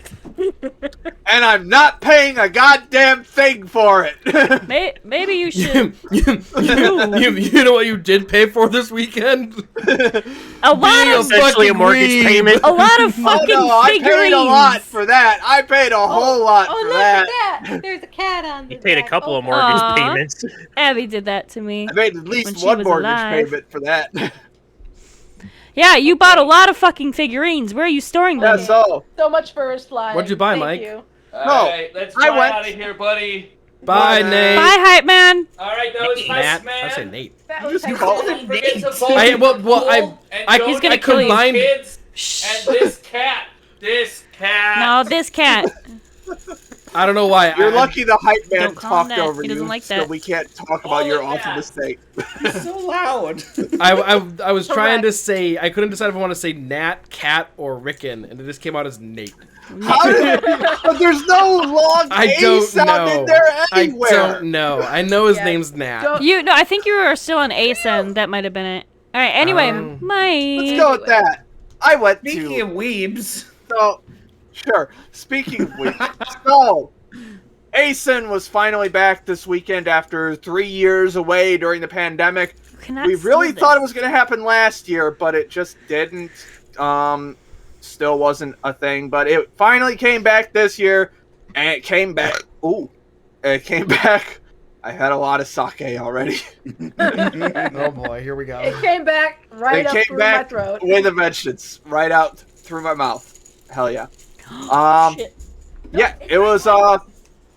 And I'm not paying a goddamn thing for it. Maybe you should. You know what you did pay for this weekend? A lot of Essentially a mortgage payment. A lot of fucking I figurines. paid a lot for that. I paid a whole lot Oh, for look that. at that! There's a cat on the You paid a back. couple Oh, of mortgage Aw. payments. Abby did that to me. I made at when least she one was mortgage alive. payment for that. Yeah, you bought a lot of fucking figurines. Where are you storing them? That's all. So much for his slide. What'd you buy, Thank Mike? You. Alright, let's I fly went- out of here, buddy. Bye, Nate. Bye, hype man. Alright, that was Nat. nice, man. I say Nate. That was You called Nate. Forget to vote I, well, for I, Pool and I, don't He's gonna I kill you. combined. kids and this cat. This cat. No, this cat. I don't know why. You're I, lucky the hype man Don't call him talked that. over He doesn't you, like so that. we can't talk about your awful mistake. He's so loud. I was trying to Correct. say I couldn't decide if I want to say Nat, Cat, or Rickon, and it just came out as Nate. How did but there's no long I A don't sound know. in there anywhere. I don't know. I know his Yeah. name's Nat. Don't- No, I think you were still on ASN. That might have been it. All right. Anyway, Mike. Let's go with that. I went Speaking to of weebs, so sure. Speaking of which, so ASN was finally back this weekend after 3 years away during the pandemic. Cannot We really steal thought it this. was going to happen last year, but it just didn't. Still wasn't a thing, but it finally came back this year, and it came back. Ooh, it came back. I had a lot of sake already. Oh boy, here we go. It came back right It up came through back my throat. with a vengeance, right out through my mouth. Hell yeah. Shit. Yeah, it was.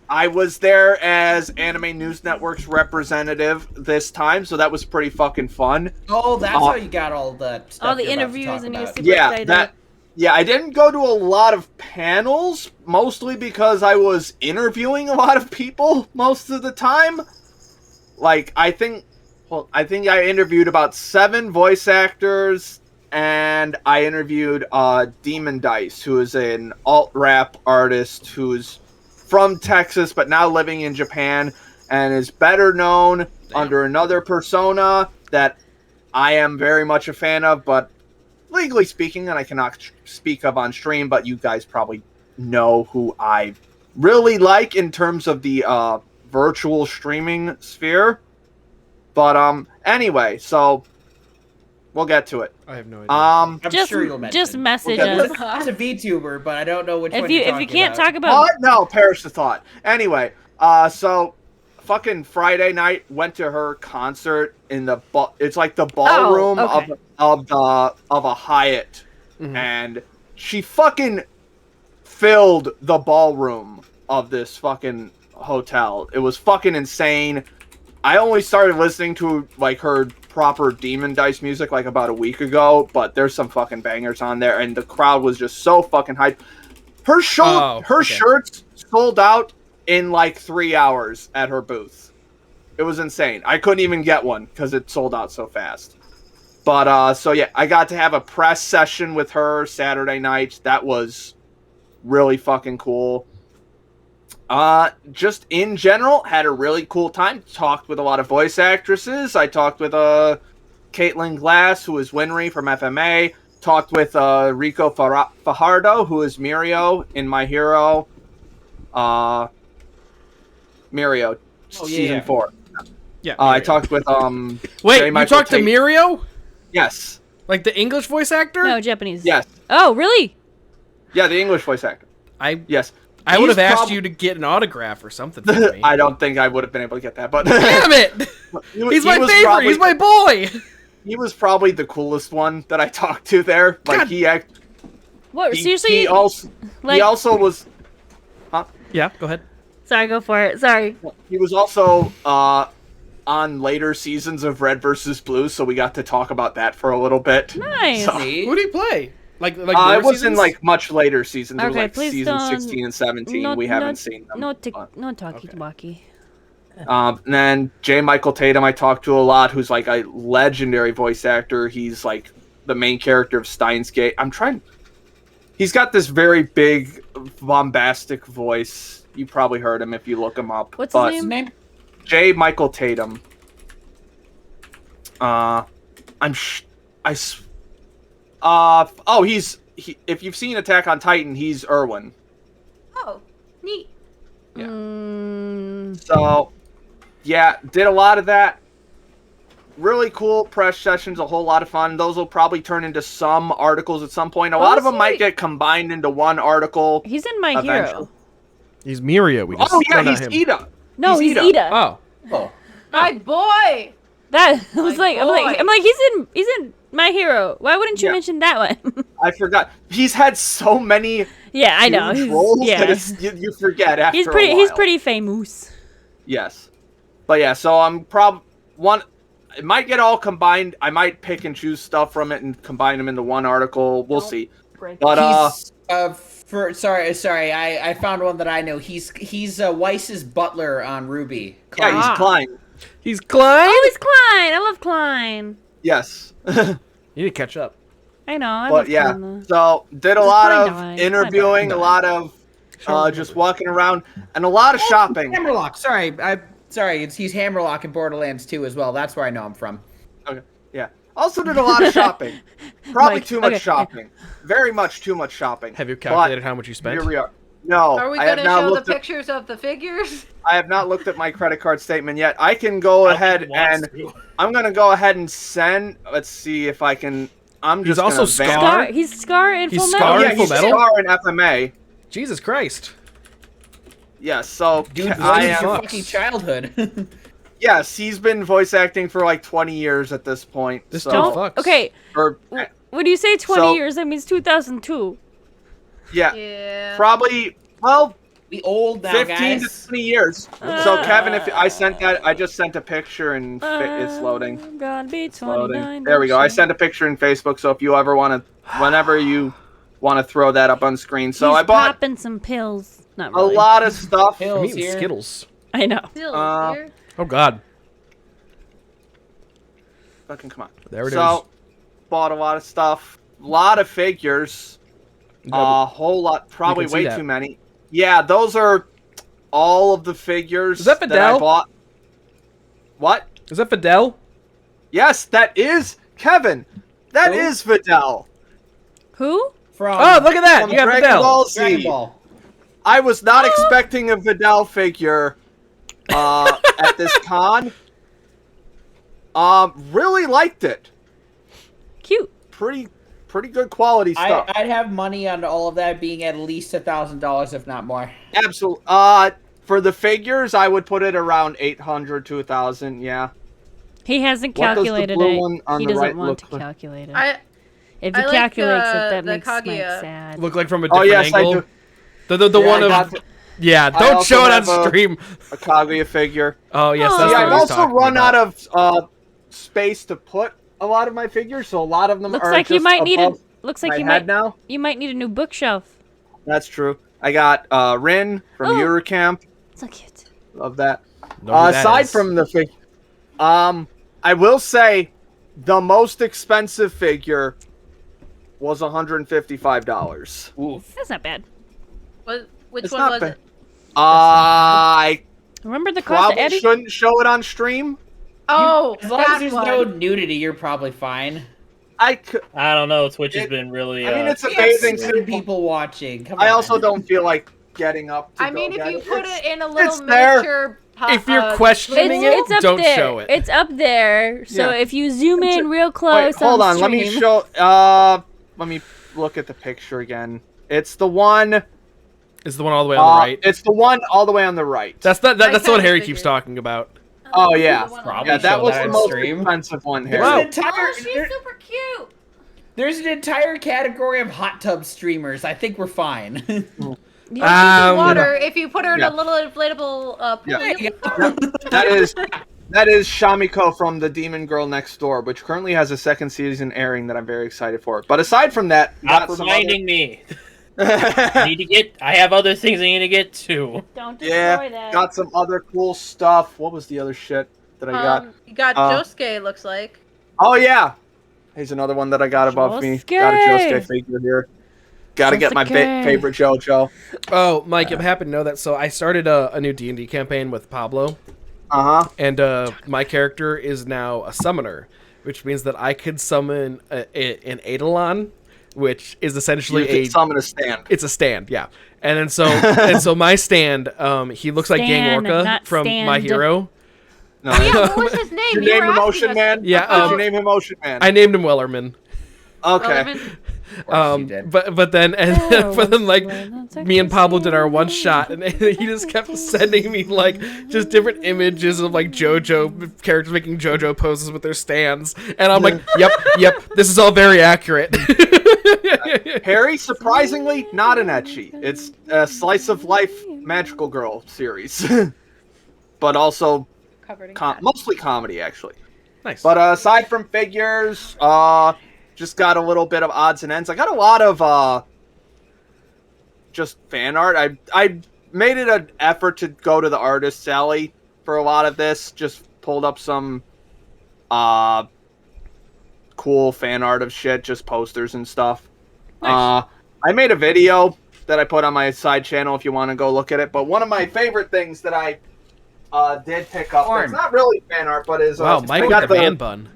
I was there as Anime News Network's representative this time, so that was pretty fucking fun. oh, that's how you got all that stuff. All the you're about to interviews talk and you were about. super Yeah, excited. that. Yeah, I didn't go to a lot of panels, mostly because I was interviewing a lot of people most of the time. Like, I think I interviewed about 7 voice actors, and I interviewed Demon Dice, who is an alt-rap artist who's from Texas but now living in Japan and is better known under another persona that I am very much a fan of, but legally speaking, and I cannot speak of on stream, but you guys probably know who I really like in terms of the virtual streaming sphere. But anyway, so we'll get to it. I have no idea. I'm Just, sure you'll mention. just message Okay. us. It's a VTuber, but I don't know which one If you're you talking can't about. talk about What? No, perish the thought. Anyway, so fucking Friday night went to her concert in the it's like the ballroom okay. of a Hyatt, Mhm. and she fucking filled the ballroom of this fucking hotel. It was fucking insane. I only started listening to like her proper Demon Dice music like about a week ago, but there's some fucking bangers on there, and the crowd was just so fucking hyped. Her shirts sold out in like 3 hours at her booth. It was insane. I couldn't even get one because it sold out so fast. But so yeah, I got to have a press session with her Saturday night. That was really fucking cool. Just in general, had a really cool time. Talked with a lot of voice actresses. I talked with Caitlin Glass, who is Winry from FMA. Talked with Rico Fajardo, who is Mirio in My Hero. Mirio, season 4. Yeah. I talked with Wait, J. you Michael talked to Tate. Mirio? Yes. Like the English voice actor? No, Japanese. Yes. Oh, really? Yeah, the English voice actor. Yes. I He's would have asked prob- you to get an autograph or something for me. I don't think I would have been able to get that, but Damn it! He's my was favorite. probably- He's my boy. He was probably the coolest one that I talked to there. Like What? he Seriously? he also was. Huh? Yeah, go ahead. Sorry, go for it. Sorry. He was also on later seasons of Red versus Blue, so we got to talk about that for a little bit. Nice. So, Who did he play? Like it more was in seasons? like much later seasons. It was Okay, like please season don't- 16 and 17. We haven't seen them. No talkie-walkie. And then J. Michael Tatum I talked to a lot, who's like a legendary voice actor. He's like the main character of Steins Gate. He's got this very big, bombastic voice. You probably heard him if you look him up. What's but his name? J. Michael Tatum. If you've seen Attack on Titan, he's Erwin. Oh, neat. So, yeah, did a lot of that. Really cool press sessions, a whole lot of fun. Those will probably turn into some articles at some point. A lot of them might get combined into one article. He's in My Hero. He's Miria. He's Ida. No, he's Ida. Oh. My boy. That I was like, I'm boy. like, he's in My Hero. Why wouldn't you mention that one? I forgot. He's had so many. Yeah, I know. huge roles Yeah, that you forget after he's a pretty. while. He's pretty famous. Yes, but yeah. So I'm one. It might get all combined. I might pick and choose stuff from it and combine them into one article. We'll see. But sorry, I found one that I know. He's Weiss's butler on Ruby. yeah, he's Klein. He's Klein? Oh, he's Klein. I love Klein. Yes. You need to catch up. I know. I But love yeah, Klein, though. so did a Just lot Klein of died. interviewing, a Klein lot of just walking around, and a lot of shopping. Hammerlock. Sorry, he's Hammerlock in Borderlands 2 as well. That's where I know him from. Okay. Yeah. Also did a lot of shopping. Probably Mike, too much okay. shopping. Very much too much shopping. Have you calculated how much you spent? Here we are. No, Are we I going have to not show the looked at. pictures of the figures? I have not looked at my credit card statement yet. I can go ahead and I'm gonna go ahead and send. Let's see if I can. I'm He's just also gonna Scar? Scar. He's Scar in He's Full Scar Metal. in Yeah, Full he's Metal? Scar in FMA. Jesus Christ. Yes, so Dude, I this is your am. fucking childhood. Yes, he's been voice acting for like 20 years at this point. This so, dude Don't. fucks. Okay. Or, When you say 20 So- years, that means 2002. yeah, Yeah. probably. Well, We old now, 15 guys. to 20 years. So Kevin, if I sent that, I just sent a picture and it's loading. I'm gonna be It's loading. 29. There we go. I don't you? sent a picture in Facebook. So if you ever want to, whenever you want to throw that up on screen. So He's I bought popping some pills. Not a really. lot of stuff. I'm Pills eating here. Skittles. I know. Still here. Oh, God. Fucking come on. There it so, bought a lot of stuff. A lot of figures. A whole lot. Probably can see way that. too many. Yeah, those are all of the figures Is that I Fidel? bought. What? Is that Fidel? Yes, that is Kevin. That Who? is Fidel. Who? From Oh, look at that. From You got Dragon Fidel. Ball Z. Dragon Ball. I was not expecting a Vidal figure at this con. Really liked it. Cute. Pretty good quality stuff. I'd have money on all of that being at least $1,000, if not more. Absolutely. For the figures, I would put it around 800 to 1,000. Yeah. He hasn't What does the calculated blue it. one on He the doesn't right want look to like? calculate it. I If he like, calculates it, that the makes Mike Kaguya. sad. Look like from a Oh different yes, angle. I do. The Yeah, one I got of... the- Yeah, I don't also show it on have a- stream. A Kaguya figure. Oh, yes, Oh. that's Yeah, what I've he's also talking run about. out of space to put a lot of my figures, so a lot of them Looks are like you just might need a. above Looks like my you head might. now. You might need a new bookshelf. That's true. I got Rin from Oh. Eurocamp. So cute. Love that. Know who that Aside is. from the figure, I will say the most expensive figure was $155. Oof. That's not bad. Which It's one not was bad. it? I Remember the cost of probably Eddie? shouldn't show it on stream. Oh, As long as that there's one. no nudity, you're probably fine. I could. I don't know. Twitch has been really. I mean, it's We have amazing. 7 people watching. Come I on. also don't feel like getting up. To I mean, go if get you it. put It's- it in a little it's there. miniature. If you're questioning it, It's up don't there. show it. It's up there. So Yeah. if you zoom in real Wait, close, hold on. Let me stream- show. Let me look at the picture again. It's the one. It's the one all the way on the right. It's the one all the way on the right. That's that's the one kinda Harry figured. keeps talking about. Oh yeah, Probably yeah. That show was that the on most stream. expensive one here. There's Wow. an entire Oh, she's super cute. there's an entire category of hot tub streamers. I think we're fine. You don't need the Um, water. If you put her in yeah. a little inflatable pool, Yeah. you That is Shamiko from the Demon Girl Next Door, which currently has a second season airing that I'm very excited for. But aside from that, Stop got some reminding me. other... I need to get. I have other things I need to get to. Don't destroy yeah, that. got some other cool stuff. What was the other shit that I got? You got Josuke, looks like. Oh yeah, here's another one that I got above me. Got a Josuke. Josuke figure here. Gotta get my favorite JoJo. Oh, Mike, you happen to know that? So I started a new D&D campaign with Pablo. And my character is now a summoner, which means that I could summon an Eidolon, which is essentially summon a stand. It's a stand, yeah. And then so my stand, he looks like Gang Orca from My Hero. No. Oh, yeah, what was his name? Did you name him Ocean Man? Yeah. Did you name him Ocean Man? I named him Wellerman. Okay. But then like me and Pablo did our one shot, and he just kept sending me like just different images of like JoJo characters making JoJo poses with their stands, and I'm like, yep, this is all very accurate. Harry, surprisingly, not an ecchi. It's a slice of life magical girl series, but also mostly comedy actually. Nice. But aside from figures, just got a little bit of odds and ends. I got a lot of just fan art. I made it an effort to go to the artist's alley for a lot of this. Just pulled up some cool fan art of shit, just posters and stuff. Nice. I made a video that I put on my side channel if you want to go look at it. But one of my favorite things that I did pick up, it's not really fan art, but is wow, Mike got the man bun.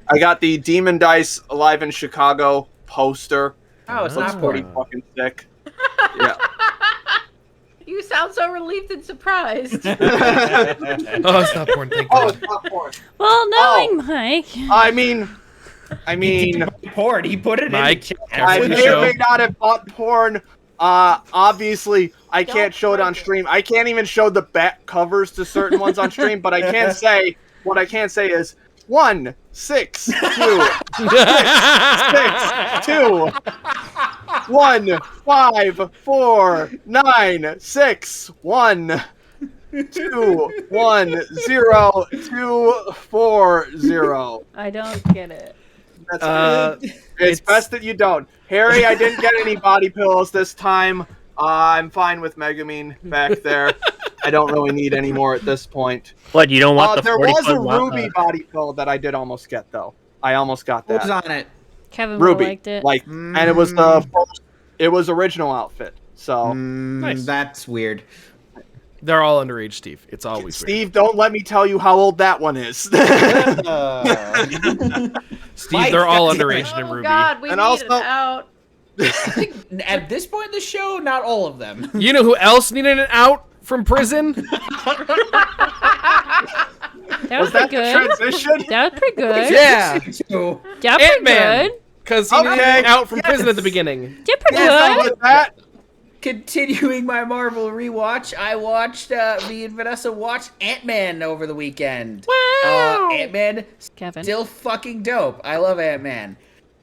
I got the Demon Dice Alive in Chicago poster. Oh, it's looks not pretty porn. fucking sick. Yeah. You sound so relieved and surprised. Oh, it's not porn. Thank God. It's not porn. Well, knowing Mike. I mean, porn. He put it Mike, in. I may or may not have bought porn. Obviously, I can't show it on stream. I can't even show the back covers to certain ones on stream. But I can say what I can say is 1, 6, 2, 6, 2, 1, 5, 4, 9, 6, 1, 2, 1, 0, 2, 4, 0. I don't get it. It's best that you don't. Harry, I didn't get any body pillows this time. I'm fine with Megamine back there. I don't really need any more at this point. What, you don't want the there 40 was a foot ruby body pillow that I did almost get, though. I almost got that. What was on it? Kevin Ruby. liked it. And it was the first, it was original outfit. So Nice. That's weird. They're all underage, Steve. It's always Steve, don't let me tell you how old that one is. Steve, they're all underage in Oh Ruby. God, we And need also- it out. I think at this point in the show, not all of them. You know who else needed an out from prison? That was pretty good. Transition? That was pretty good. Yeah. That was pretty Ant-Man. good. Because he needed an out from prison at the beginning. Did pretty good. With that, Continuing my Marvel rewatch, I watched me and Vanessa watched Ant-Man over the weekend. Wow. Ant-Man Kevin. still fucking dope. I love Ant-Man.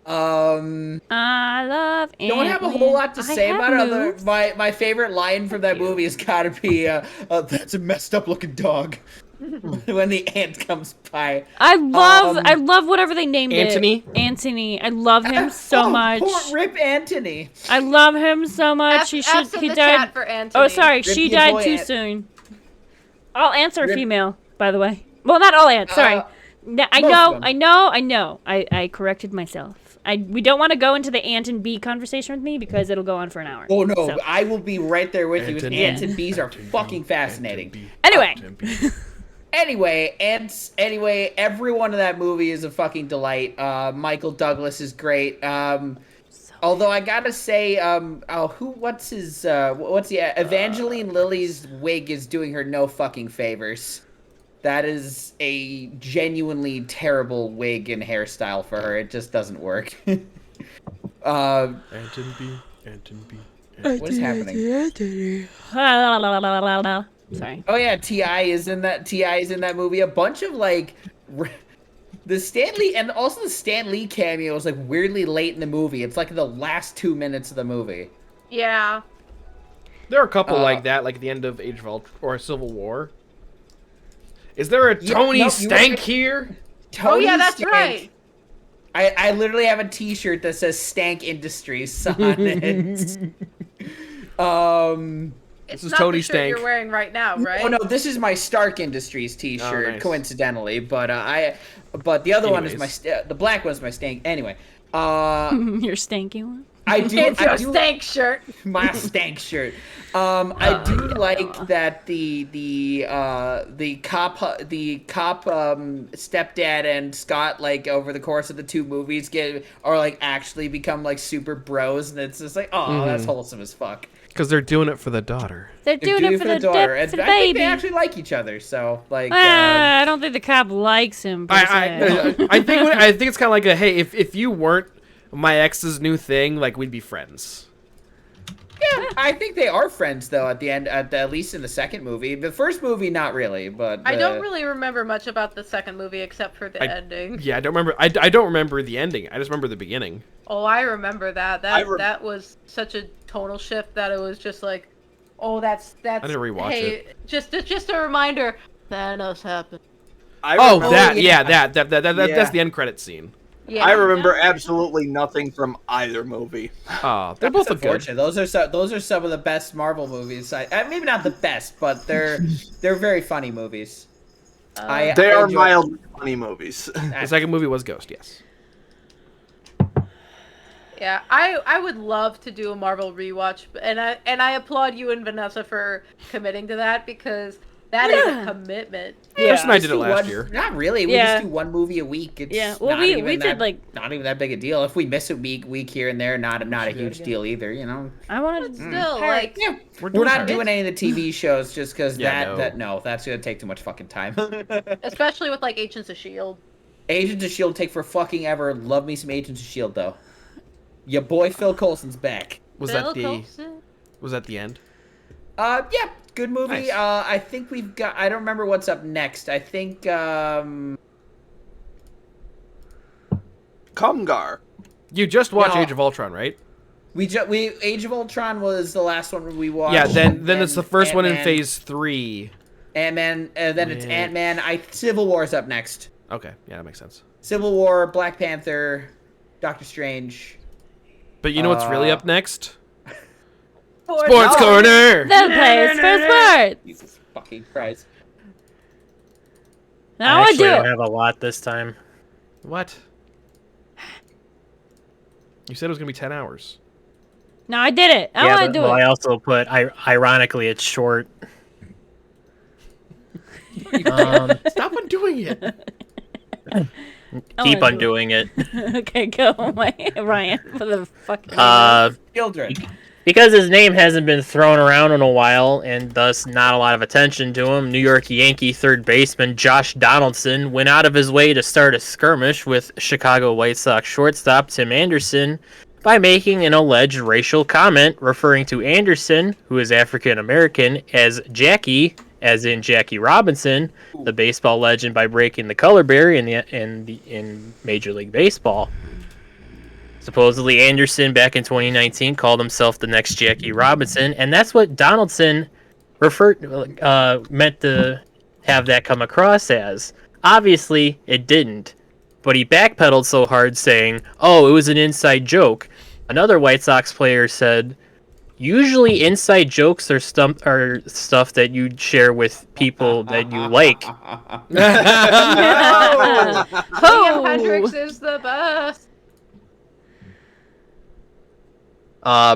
I love Ant-Man. Don't have a whole lot to say about it. moves. My favorite line from that movie has got to be, "That's a messed up looking dog." When the ant comes by. I love whatever they named Anthony? it. Anthony. I love him so much. Poor Rip Anthony. I love him so much. He F's in the chat for Anthony. Oh, sorry, Rip she your died boy too soon. All ants are female, by the way. Well, not all ants. Sorry. I know. I corrected myself. We don't want to go into the ant and bee conversation with me because it'll go on for an hour. Oh no, So. I will be right there with you. Ant and Ants bee. and bees are fucking fascinating. Anyway. Anyway, everyone in that movie is a fucking delight. Michael Douglas is great. Although I gotta say, Evangeline Lilly's wig is doing her no fucking favors. That is a genuinely terrible wig and hairstyle for her. It just doesn't work. Ant and bee. What is happening? Sorry. Oh yeah, T.I. is in that movie. A bunch of like the Stan Lee and also the Stan Lee cameo is like weirdly late in the movie. It's like the last 2 minutes of the movie. Yeah. There are a couple like that, like at the end of Age of Ultron or Civil War. Is there a Tony Stank here? Tony yeah, that's Stank. right. I literally have a T-shirt that says Stank Industries on it. It's is not Tony the shirt Stank. you're wearing right now, right? Oh no, this is my Stark Industries T-shirt, nice. coincidentally. But but the other one is Anyways. the black one's my Stank. Anyway, Your stanky one. I do. It's your I do, stank shirt. My stank shirt. I do like that the cop stepdad and Scott, like, over the course of the 2 movies are like actually become like super bros, and it's just like, oh, that's wholesome as fuck. Because they're doing it for the daughter. They're doing it for the daughter, for and the I think baby. they actually like each other. So like, I don't think the cop likes him. Per se. I think it's kind of like a, hey, if you weren't my ex's new thing, like, we'd be friends. yeah, I think they are friends though. At the end, at least in the second movie. The first movie, not really, but I don't really remember much about the second movie except for the ending. Yeah, I don't remember. I don't remember the ending. I just remember the beginning. Oh, I remember that. That was such a tonal shift that it was just like, oh, that's. I didn't rewatch it. Just a reminder. Thanos happened. That's Yeah. the end credit scene. Yeah. I remember absolutely nothing from either movie. Oh, they're both good. Unfortunate. Those are some of the best Marvel movies. Maybe not the best, but they're very funny movies. They are mildly funny movies. The second movie was Ghost, yes. Yeah, I would love to do a Marvel rewatch, and I applaud you and Vanessa for committing to that, because that is a commitment. Chris and I did it last year. Not really. We just do 1 movie a week. It's well, we did like not even that big a deal. If we miss a week here and there, not a huge deal either. You know. I wanted still like We're not doing any of the TV shows just because Yeah, that's gonna take too much fucking time. especially with like Agents of Shield. Agents of Shield take for fucking ever. Love me some Agents of Shield though. Your boy Phil Coulson's back. Was that the end? Yeah, good movie. Nice. I think we've got. I don't remember what's up next. I think. Kumgar. You just watched No. Age of Ultron, right? We Age of Ultron was the last one we watched. Yeah. Then it's the first one in Ant-Man. Phase 3. Ant-Man. Then it's Ant-Man. Civil War's up next. Okay, yeah, that makes sense. Civil War, Black Panther, Doctor Strange. But you know what's really up next? Sports Corner. the place for sports. Jesus fucking Christ. Now I actually do. don't have a lot this time. What? You said it was gonna be 10 hours. No, I did it. I Yeah, want but- to do well, it. I also put, ironically, it's short. Stop undoing it. Keep wanna do undoing it. Okay, go, Ryan, for the fucking. Children. Because his name hasn't been thrown around in a while, and thus not a lot of attention to him, New York Yankee third baseman Josh Donaldson went out of his way to start a skirmish with Chicago White Sox shortstop Tim Anderson by making an alleged racial comment referring to Anderson, who is African American, as Jackie, as in Jackie Robinson, the baseball legend, by breaking the color barrier in Major League Baseball. Supposedly, Anderson back in 2019 called himself the next Jackie Robinson, and that's what Donaldson meant to have that come across as. Obviously, it didn't, but he backpedaled so hard, saying, "Oh, it was an inside joke." Another White Sox player said, "Usually, inside jokes are stuff that you share with people that you like." Liam Hendricks is the best.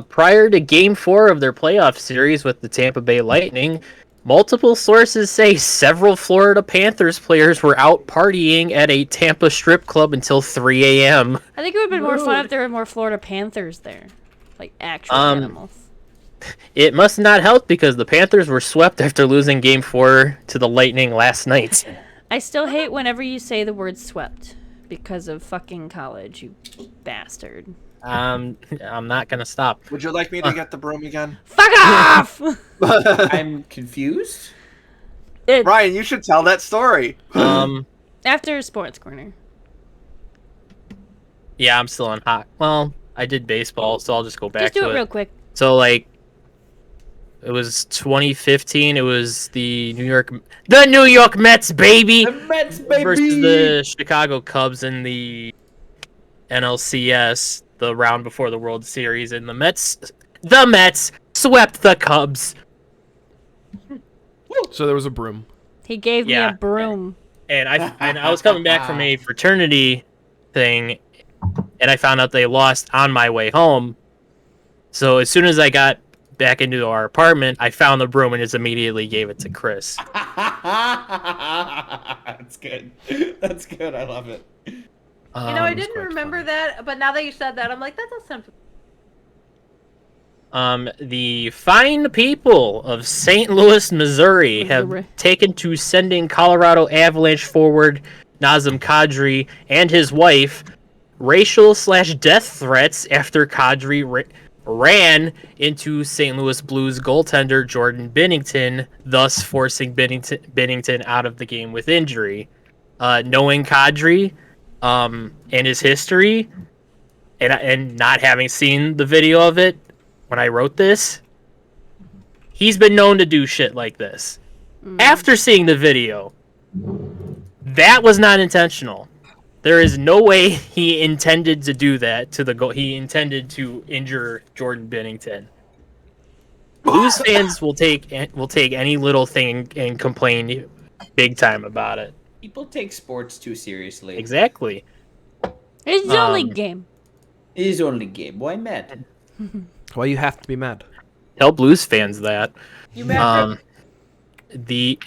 Prior to Game 4 of their playoff series with the Tampa Bay Lightning, multiple sources say several Florida Panthers players were out partying at a Tampa strip club until 3 a.m. I think it would have been more fun if there were more Florida Panthers there, like actual animals. It must not help because the Panthers were swept after losing Game 4 to the Lightning last night. I still hate whenever you say the word "swept" because of fucking college, you bastard. I'm not gonna stop. Would you like me to get the broom again? Fuck off! I'm confused. Ryan, you should tell that story. After Sports Corner. Yeah, I'm still on hot. Well, I did baseball, so I'll just go back Just do to it real quick. So, like, it was 2015. It was the New York Mets, baby, The Mets, baby. versus the Chicago Cubs in the NLCS, the round before the World Series, and the Mets swept the Cubs. So there was a broom. He gave me Yeah. a broom. And I was coming back from a fraternity thing, and I found out they lost on my way home. So as soon as I got back into our apartment, I found the broom and just immediately gave it to Chris. That's good. That's good. I love it. I didn't remember that, but now that you said that, I'm like, that does sound. The fine people of St. Louis, Missouri have taken to sending Colorado Avalanche forward Nazem Kadri and his wife racial/death threats after Kadri ran into St. Louis Blues goaltender Jordan Binnington, thus forcing Binnington out of the game with injury. Knowing Kadri and his history, and not having seen the video of it, when I wrote this, he's been known to do shit like this. After seeing the video, that was not intentional. There is no way he intended to do that to the goal. He intended to injure Jordan Binnington. Blues fans will take any little thing and complain big time about it. People take sports too seriously. Exactly. It's only game. It is only game. Why mad? Why you have to be mad? Tell Blues fans that. You mad?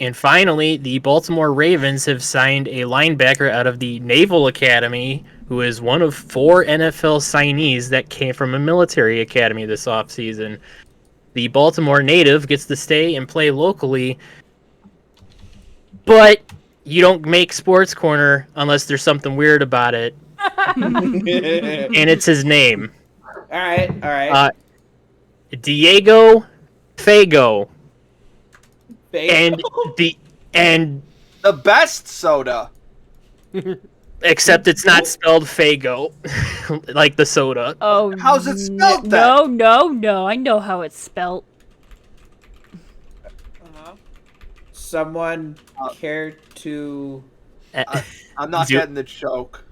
And finally, the Baltimore Ravens have signed a linebacker out of the Naval Academy, who is one of 4 NFL signees that came from a military academy this offseason. The Baltimore native gets to stay and play locally, but you don't make Sports Corner unless there's something weird about it. And it's his name. All right. Diego Fago. And the best soda. Except it's not spelled Fago, like the soda. Oh, how's it spelled then? No. I know how it's spelled. Someone care to? I'm not getting the joke.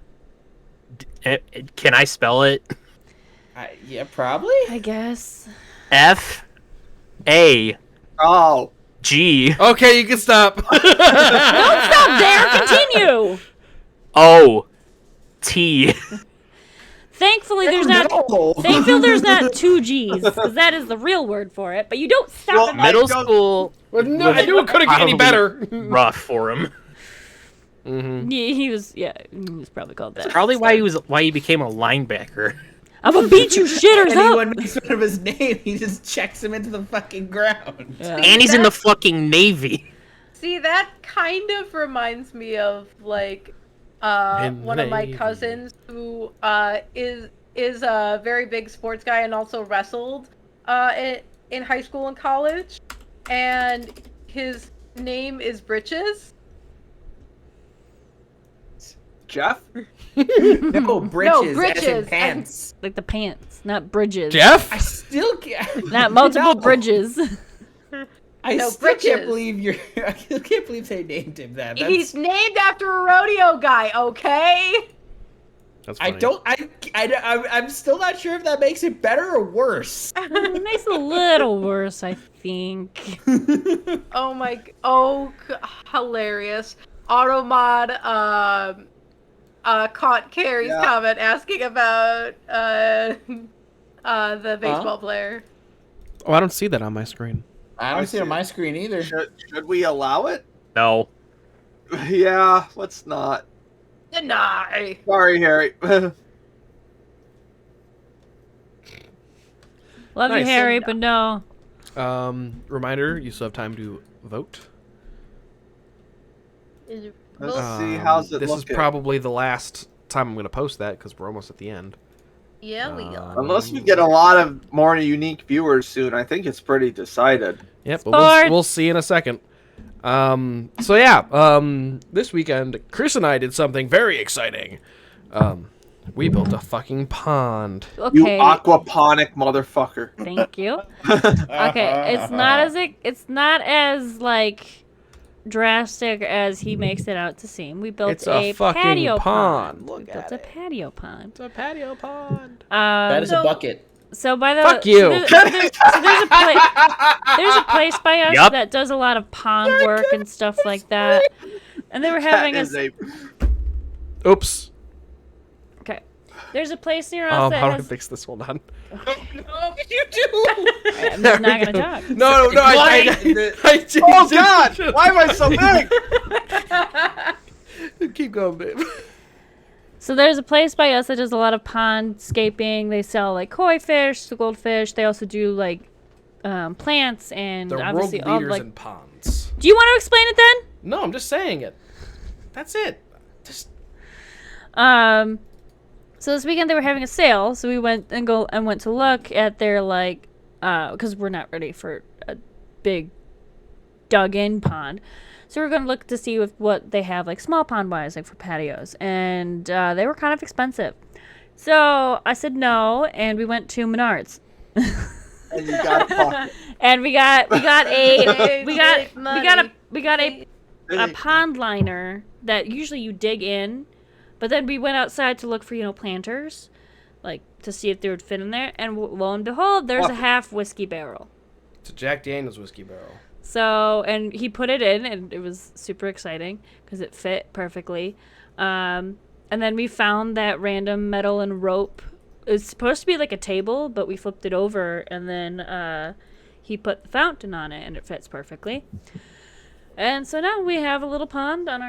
Can I spell it? Yeah, probably. I guess. F-A. Oh. G. Okay, you can stop. Don't stop there. Continue. O-T. Thankfully, there's not 2 G's, because that is the real word for it. But you don't stop. Middle school. Well, no, I knew it couldn't get any better. Rough for him. Mm-hmm. He was probably called that. That's probably why he became a linebacker. I'm gonna beat you shitters up. Anyone makes fun of his name, he just checks him into the fucking ground. Yeah. And he's in the fucking Navy. See, that kind of reminds me of like one of my cousins who is a very big sports guy and also wrestled in high school and college, and his name is Britches. Jeff? No, britches. No, britches. As in pants. Like the pants, not bridges. Jeff? I still can't. Not multiple bridges. I still can't believe I still can't believe they named him that. He's named after a rodeo guy, okay? That's funny. I'm still not sure if that makes it better or worse. It makes it a little worse, I think. Hilarious. Automod, caught Carrie's comment asking about the baseball player. Oh, I don't see that on my screen. I don't see it on my screen either. Should we allow it? No. Yeah, let's not. Deny. Sorry, Harry. Love you, Harry, but no. Reminder, you still have time to vote. Let's see, how's it This looking? is probably the last time I'm going to post that because we're almost at the end. Yeah, we are. Unless we get a lot of more unique viewers soon, I think it's pretty decided. Yep, but we'll see in a second. So yeah, this weekend, Chris and I did something very exciting. We built a fucking pond. Okay. You aquaponic motherfucker. Thank you. Okay, it's not as like drastic as he makes it out to seem. We built It's a fucking patio pond. pond. We built a patio pond. It's a patio pond. That is a bucket. So by the Fuck you. There's a place by us that does a lot of pond work and stuff like that. And they were having Oops. Okay. There's a place near us How that do I has fix this? Hold on. You do. I'm just not gonna talk. No, I changed Oh it. God! Why am I so big? Keep going, babe. So there's a place by us that does a lot of pondscaping. They sell like koi fish, goldfish. They also do like plants and They're world obviously all leaders like. in ponds. Do you want to explain it then? No, I'm just saying it. That's it. Just So this weekend they were having a sale, so we went to look at their like, because we're not ready for a big dug-in pond, so we're gonna look to see what they have like small pond wise, like for patios, and they were kind of expensive. So I said no, and we went to Menards. And you got a pocket. And we got a pond liner that usually you dig in. But then we went outside to look for, planters, like, to see if they would fit in there. And lo and behold, there's a half whiskey barrel. It's a Jack Daniels whiskey barrel. So, and he put it in, and it was super exciting because it fit perfectly. And then we found that random metal and rope. It's supposed to be like a table, but we flipped it over, and then he put the fountain on it, and it fits perfectly. And so now we have a little pond on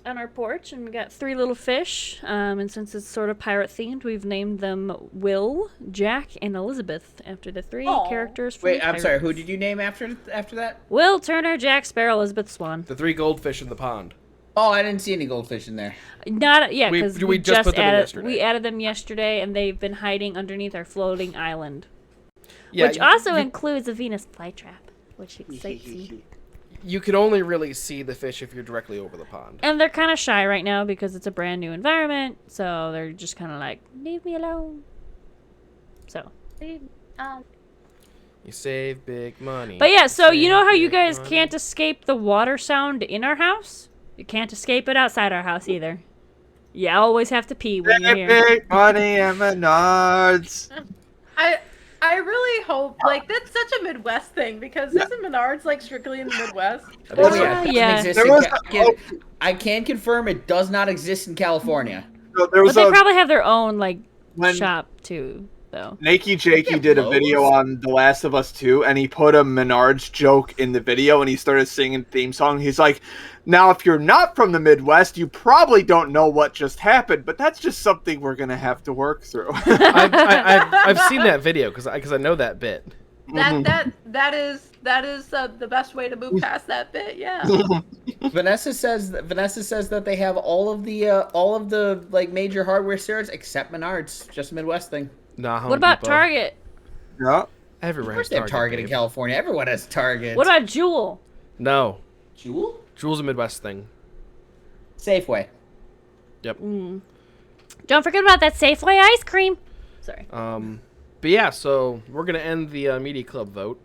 our porch, and we got 3 little fish, and since it's sort of pirate themed, we've named them Will, Jack, and Elizabeth after the 3 characters from Wait, I'm Pirates. sorry. Who did you name after that? Will, Turner, Jack Sparrow, Elizabeth Swan. The 3 goldfish in the pond. Oh, I didn't see any goldfish in there. Because we just put them in added yesterday. we added them yesterday, and they've been hiding underneath our floating island, Yeah, which also includes a Venus flytrap, which excites me. You can only really see the fish if you're directly over the pond. And they're kind of shy right now because it's a brand new environment, so they're just kind of like, leave me alone. So. You save big money. But yeah, so you know how you Save guys money. can't escape the water sound in our house? You can't escape it outside our house either. You always have to pee when you're here. Big money and Menards. I really hope, like, that's such a Midwest thing, because isn't Menards, like, strictly in the Midwest? Oh, yeah. It yeah. doesn't exist There was I can confirm it does not exist in California. So there But was they probably have their own, like, when- shop, too, though. Nakey Jakey did a video on The Last of Us 2, and he put a Menards joke in the video, and he started singing the theme song. He's like, now, if you're not from the Midwest, you probably don't know what just happened, but that's just something we're going to have to work through. I've seen that video because I know that bit. That is the best way to move past that bit. Yeah. Vanessa says that they have all of the like major hardware stores except Menards, just a Midwest thing. Nah, Home What about Depot. Target? Yeah. Everywhere Of course has they have Target in babe. California. Everyone has Target. What about Jewel? No, Jewel? Jewel's a Midwest thing. Safeway. Yep. Don't forget about that Safeway ice cream. Sorry. But yeah, so we're gonna end the media club vote,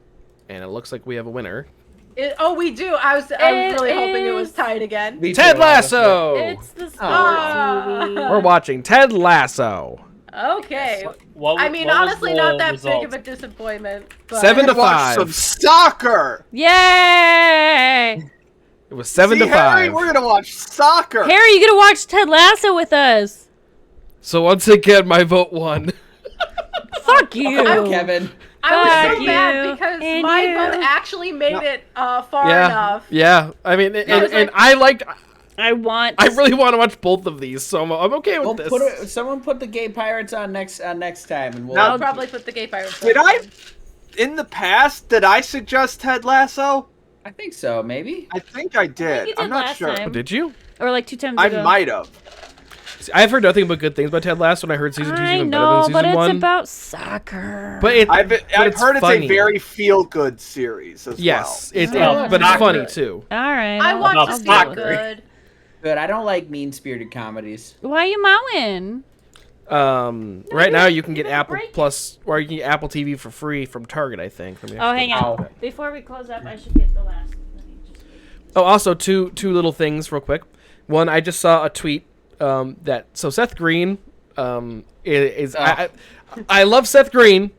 and it looks like we have a winner. We do. I was really hoping it was tied again. Ted Lasso. It's the sports movie. We're watching Ted Lasso. Okay. What I mean, was honestly, the not that result? big of a disappointment. But 7 to Watch 5. some soccer. Yay! It was 7 to 5. Harry, we're going to watch soccer. Harry, you gonna watch Ted Lasso with us? So once again, my vote won. Fuck you, Kevin. I was Fuck so you. mad because And my you. vote actually made it far Yeah, enough. yeah. I mean, was and like- I liked. I really want to watch both of these, so I'm okay with Well, this. someone put the gay pirates on next time, and we'll. I'll probably put the gay pirates. Did on. in the past, did I suggest Ted Lasso? I think so, maybe. I think I did. you did I'm not last sure. time. Did you? Or like 2 times I ago. might have. See, I've heard nothing but good things about Ted Lasso, and I heard season 2 is I even know, better but than it's season 1. about soccer. But I've it's heard it's funny. a very feel-good series as Yes, well. but it's funny too. All right. I I'll watched deal the with feel it. good. Good. I don't like mean-spirited comedies. Why are you mowing? Right now you can get Apple Plus, or you can get Apple TV for free from Target, I think. Let me Oh, actually hang on. double check. Before we close up, I should get the last. Oh, also two little things real quick. One, I just saw a tweet that Seth Green is I love Seth Green.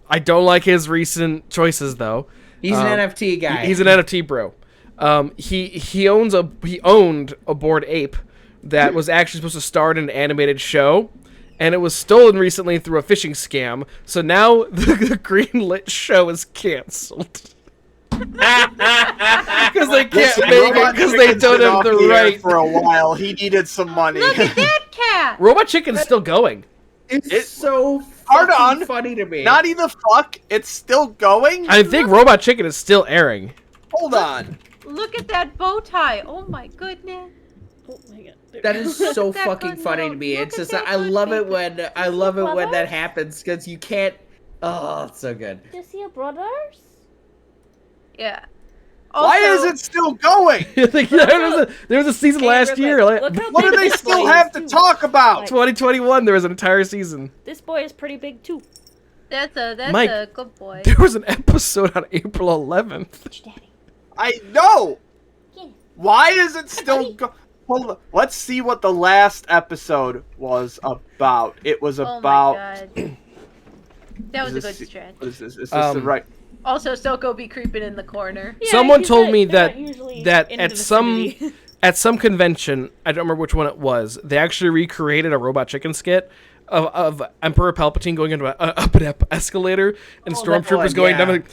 I don't like his recent choices though. He's an NFT guy. He's an NFT bro. He owned a Bored Ape that was actually supposed to star in an animated show, and it was stolen recently through a phishing scam. So now the greenlit show is canceled. Because they can't make it because they don't have the right. For a while, he needed some money. Look at that cat. Robot Chicken's still going. It's so Hard fucking on. funny to me. Not even fuck. It's still going. I think Robot Chicken is still airing. Hold on. Look at that bow tie. Oh my goodness. Oh my god. That is so That fucking good funny to note. me. Look It's at just that I love good it when that happens because you can't. Oh, it's so good. Do you see your brothers? Yeah. Why is it still going? there was a season last real year. quick, Like, look how What do big they this still boy have is, to too. talk about? 2021, there was an entire season. This boy is pretty big too. That's Mike, a good boy. There was an episode on April 11th. I know. Why is it still go? Hold on. Let's see what the last episode was about. It was Oh about. my god. That was a good this- stretch. What is this? Is this the right? Also, Soko be creeping in the corner. Someone told me they're that not usually that in at the some vicinity. at some convention, I don't remember which one it was. They actually recreated a Robot Chicken skit of Emperor Palpatine going into up an escalator and Oh, that stormtroopers one, going yeah. down.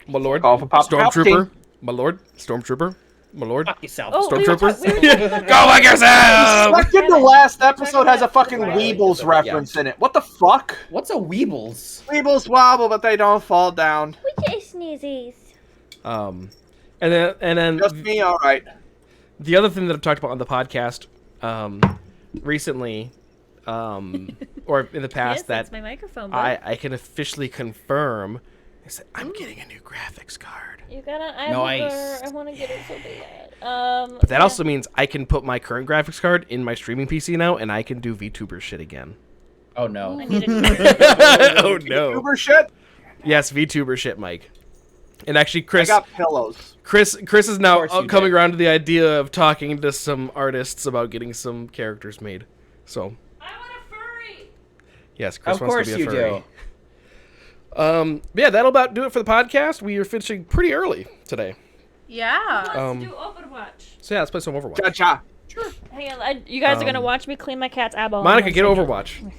My lord, Call for stormtrooper. Palpatine. My lord, stormtrooper. My lord, Fuck yourself. Oh, we were stormtrooper. talking about Go fuck yourself! Fucking the last episode has a fucking Weebles reference in it. What the fuck? What's a Weebles? Weebles wobble, but they don't fall down. Which is sneezes? And then Just me, all right. the other thing that I've talked about on the podcast, recently, or in the past, Yes, that that's my microphone. Bud. I can officially confirm is that I'm getting a new graphics card. You gotta. Nice. I want to get it so bad. But that also means I can put my current graphics card in my streaming PC now, and I can do VTuber shit again. Oh no. I need a Oh no. Uber shit. Yes, VTuber shit, Mike. And actually, Chris, I got pillows. Chris is now Of course you coming did. around to the idea of talking to some artists about getting some characters made. So. I want a furry. Yes, Chris Of wants course to be a you furry. do. Yeah, that'll about do it for the podcast. We are finishing pretty early today. Yeah. Let's do Overwatch. So yeah, let's play some Overwatch. Cha-cha. Sure. Hang on, you guys are gonna watch me clean my cat's eyeball. Monica, get Overwatch.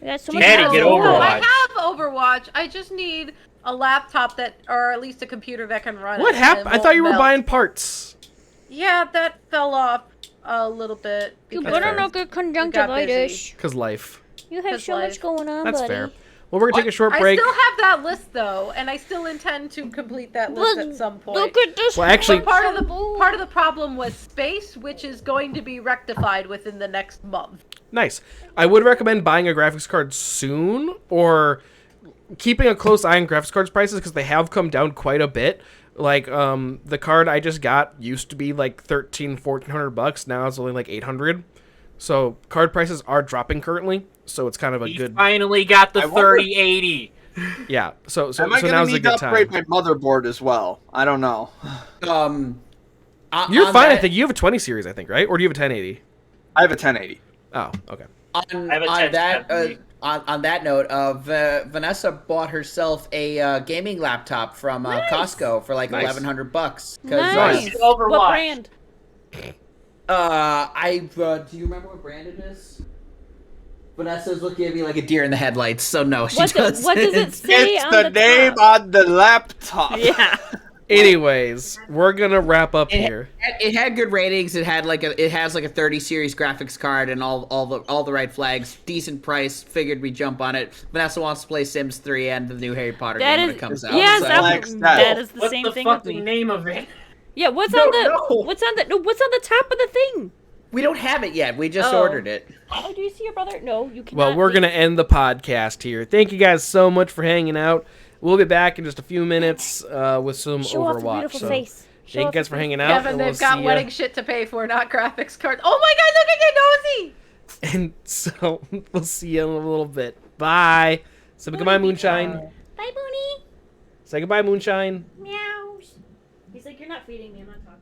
That's so much Maddie, fun. get No, Overwatch. I have Overwatch. I just need a laptop that, or at least a computer that can run it. What and happened? it I won't thought you were melt. buying parts. Yeah, that fell off a little bit. You because better fair. not get we got conjunctivitis. busy. Because life. You have 'Cause so much life. going on, That's buddy. fair. Well, we're going to take a short I break. still have that list though, and I still intend to complete that list at some point. Look at this. Well, actually- But part of the problem was space, which is going to be rectified within the next month. Nice. I would recommend buying a graphics card soon, or keeping a close eye on graphics cards prices, because they have come down quite a bit. Like, the card I just got used to be like $1,400. Now it's only like $800. So card prices are dropping currently. So it's kind of a He good. finally got the I wonder- 3080. Yeah. So Am I gonna now's a need to good upgrade time. my motherboard as well? I don't know. You're on fine. I that- think you have a 20 series, I think, right? Or do you have a 1080? I have a 1080. Oh, okay. On, I have a on 10 that seventy. on that note, Vanessa bought herself a gaming laptop from Costco for like Nice. $1,100. Nice. Overwatch. What brand? Do you remember what brand it is? Vanessa's looking at me like a deer in the headlights, so no, she What doesn't. does it say It's on the name top? on the laptop. Yeah. Anyways, we're gonna wrap up here. It had good ratings. It has like a 30 series graphics card and all the right flags. Decent price. Figured we'd jump on it. Vanessa wants to play Sims 3 and the new Harry Potter That game is when it comes out. yes, so. that is the What's same the thing with fucking me. name of it? Yeah, what's No, on the no. what's on the top of the thing? We don't have it yet. We just Oh. ordered it. Oh, do you see your brother? No, you cannot. Well, we're leave. gonna end the podcast here. Thank you guys so much for hanging out. We'll be back in just a few minutes with some Show off the Overwatch. beautiful So face. Show thank off you guys the for face. hanging out. Kevin, and we'll they've got see wedding shit to pay for, not graphics cards. Oh my god, look at your nosy! And so we'll see you in a little bit. Bye. Say goodbye, Moonshine. Bye, Booney. Say goodbye, Moonshine. Meows. He's like, you're not feeding me. I'm not talking.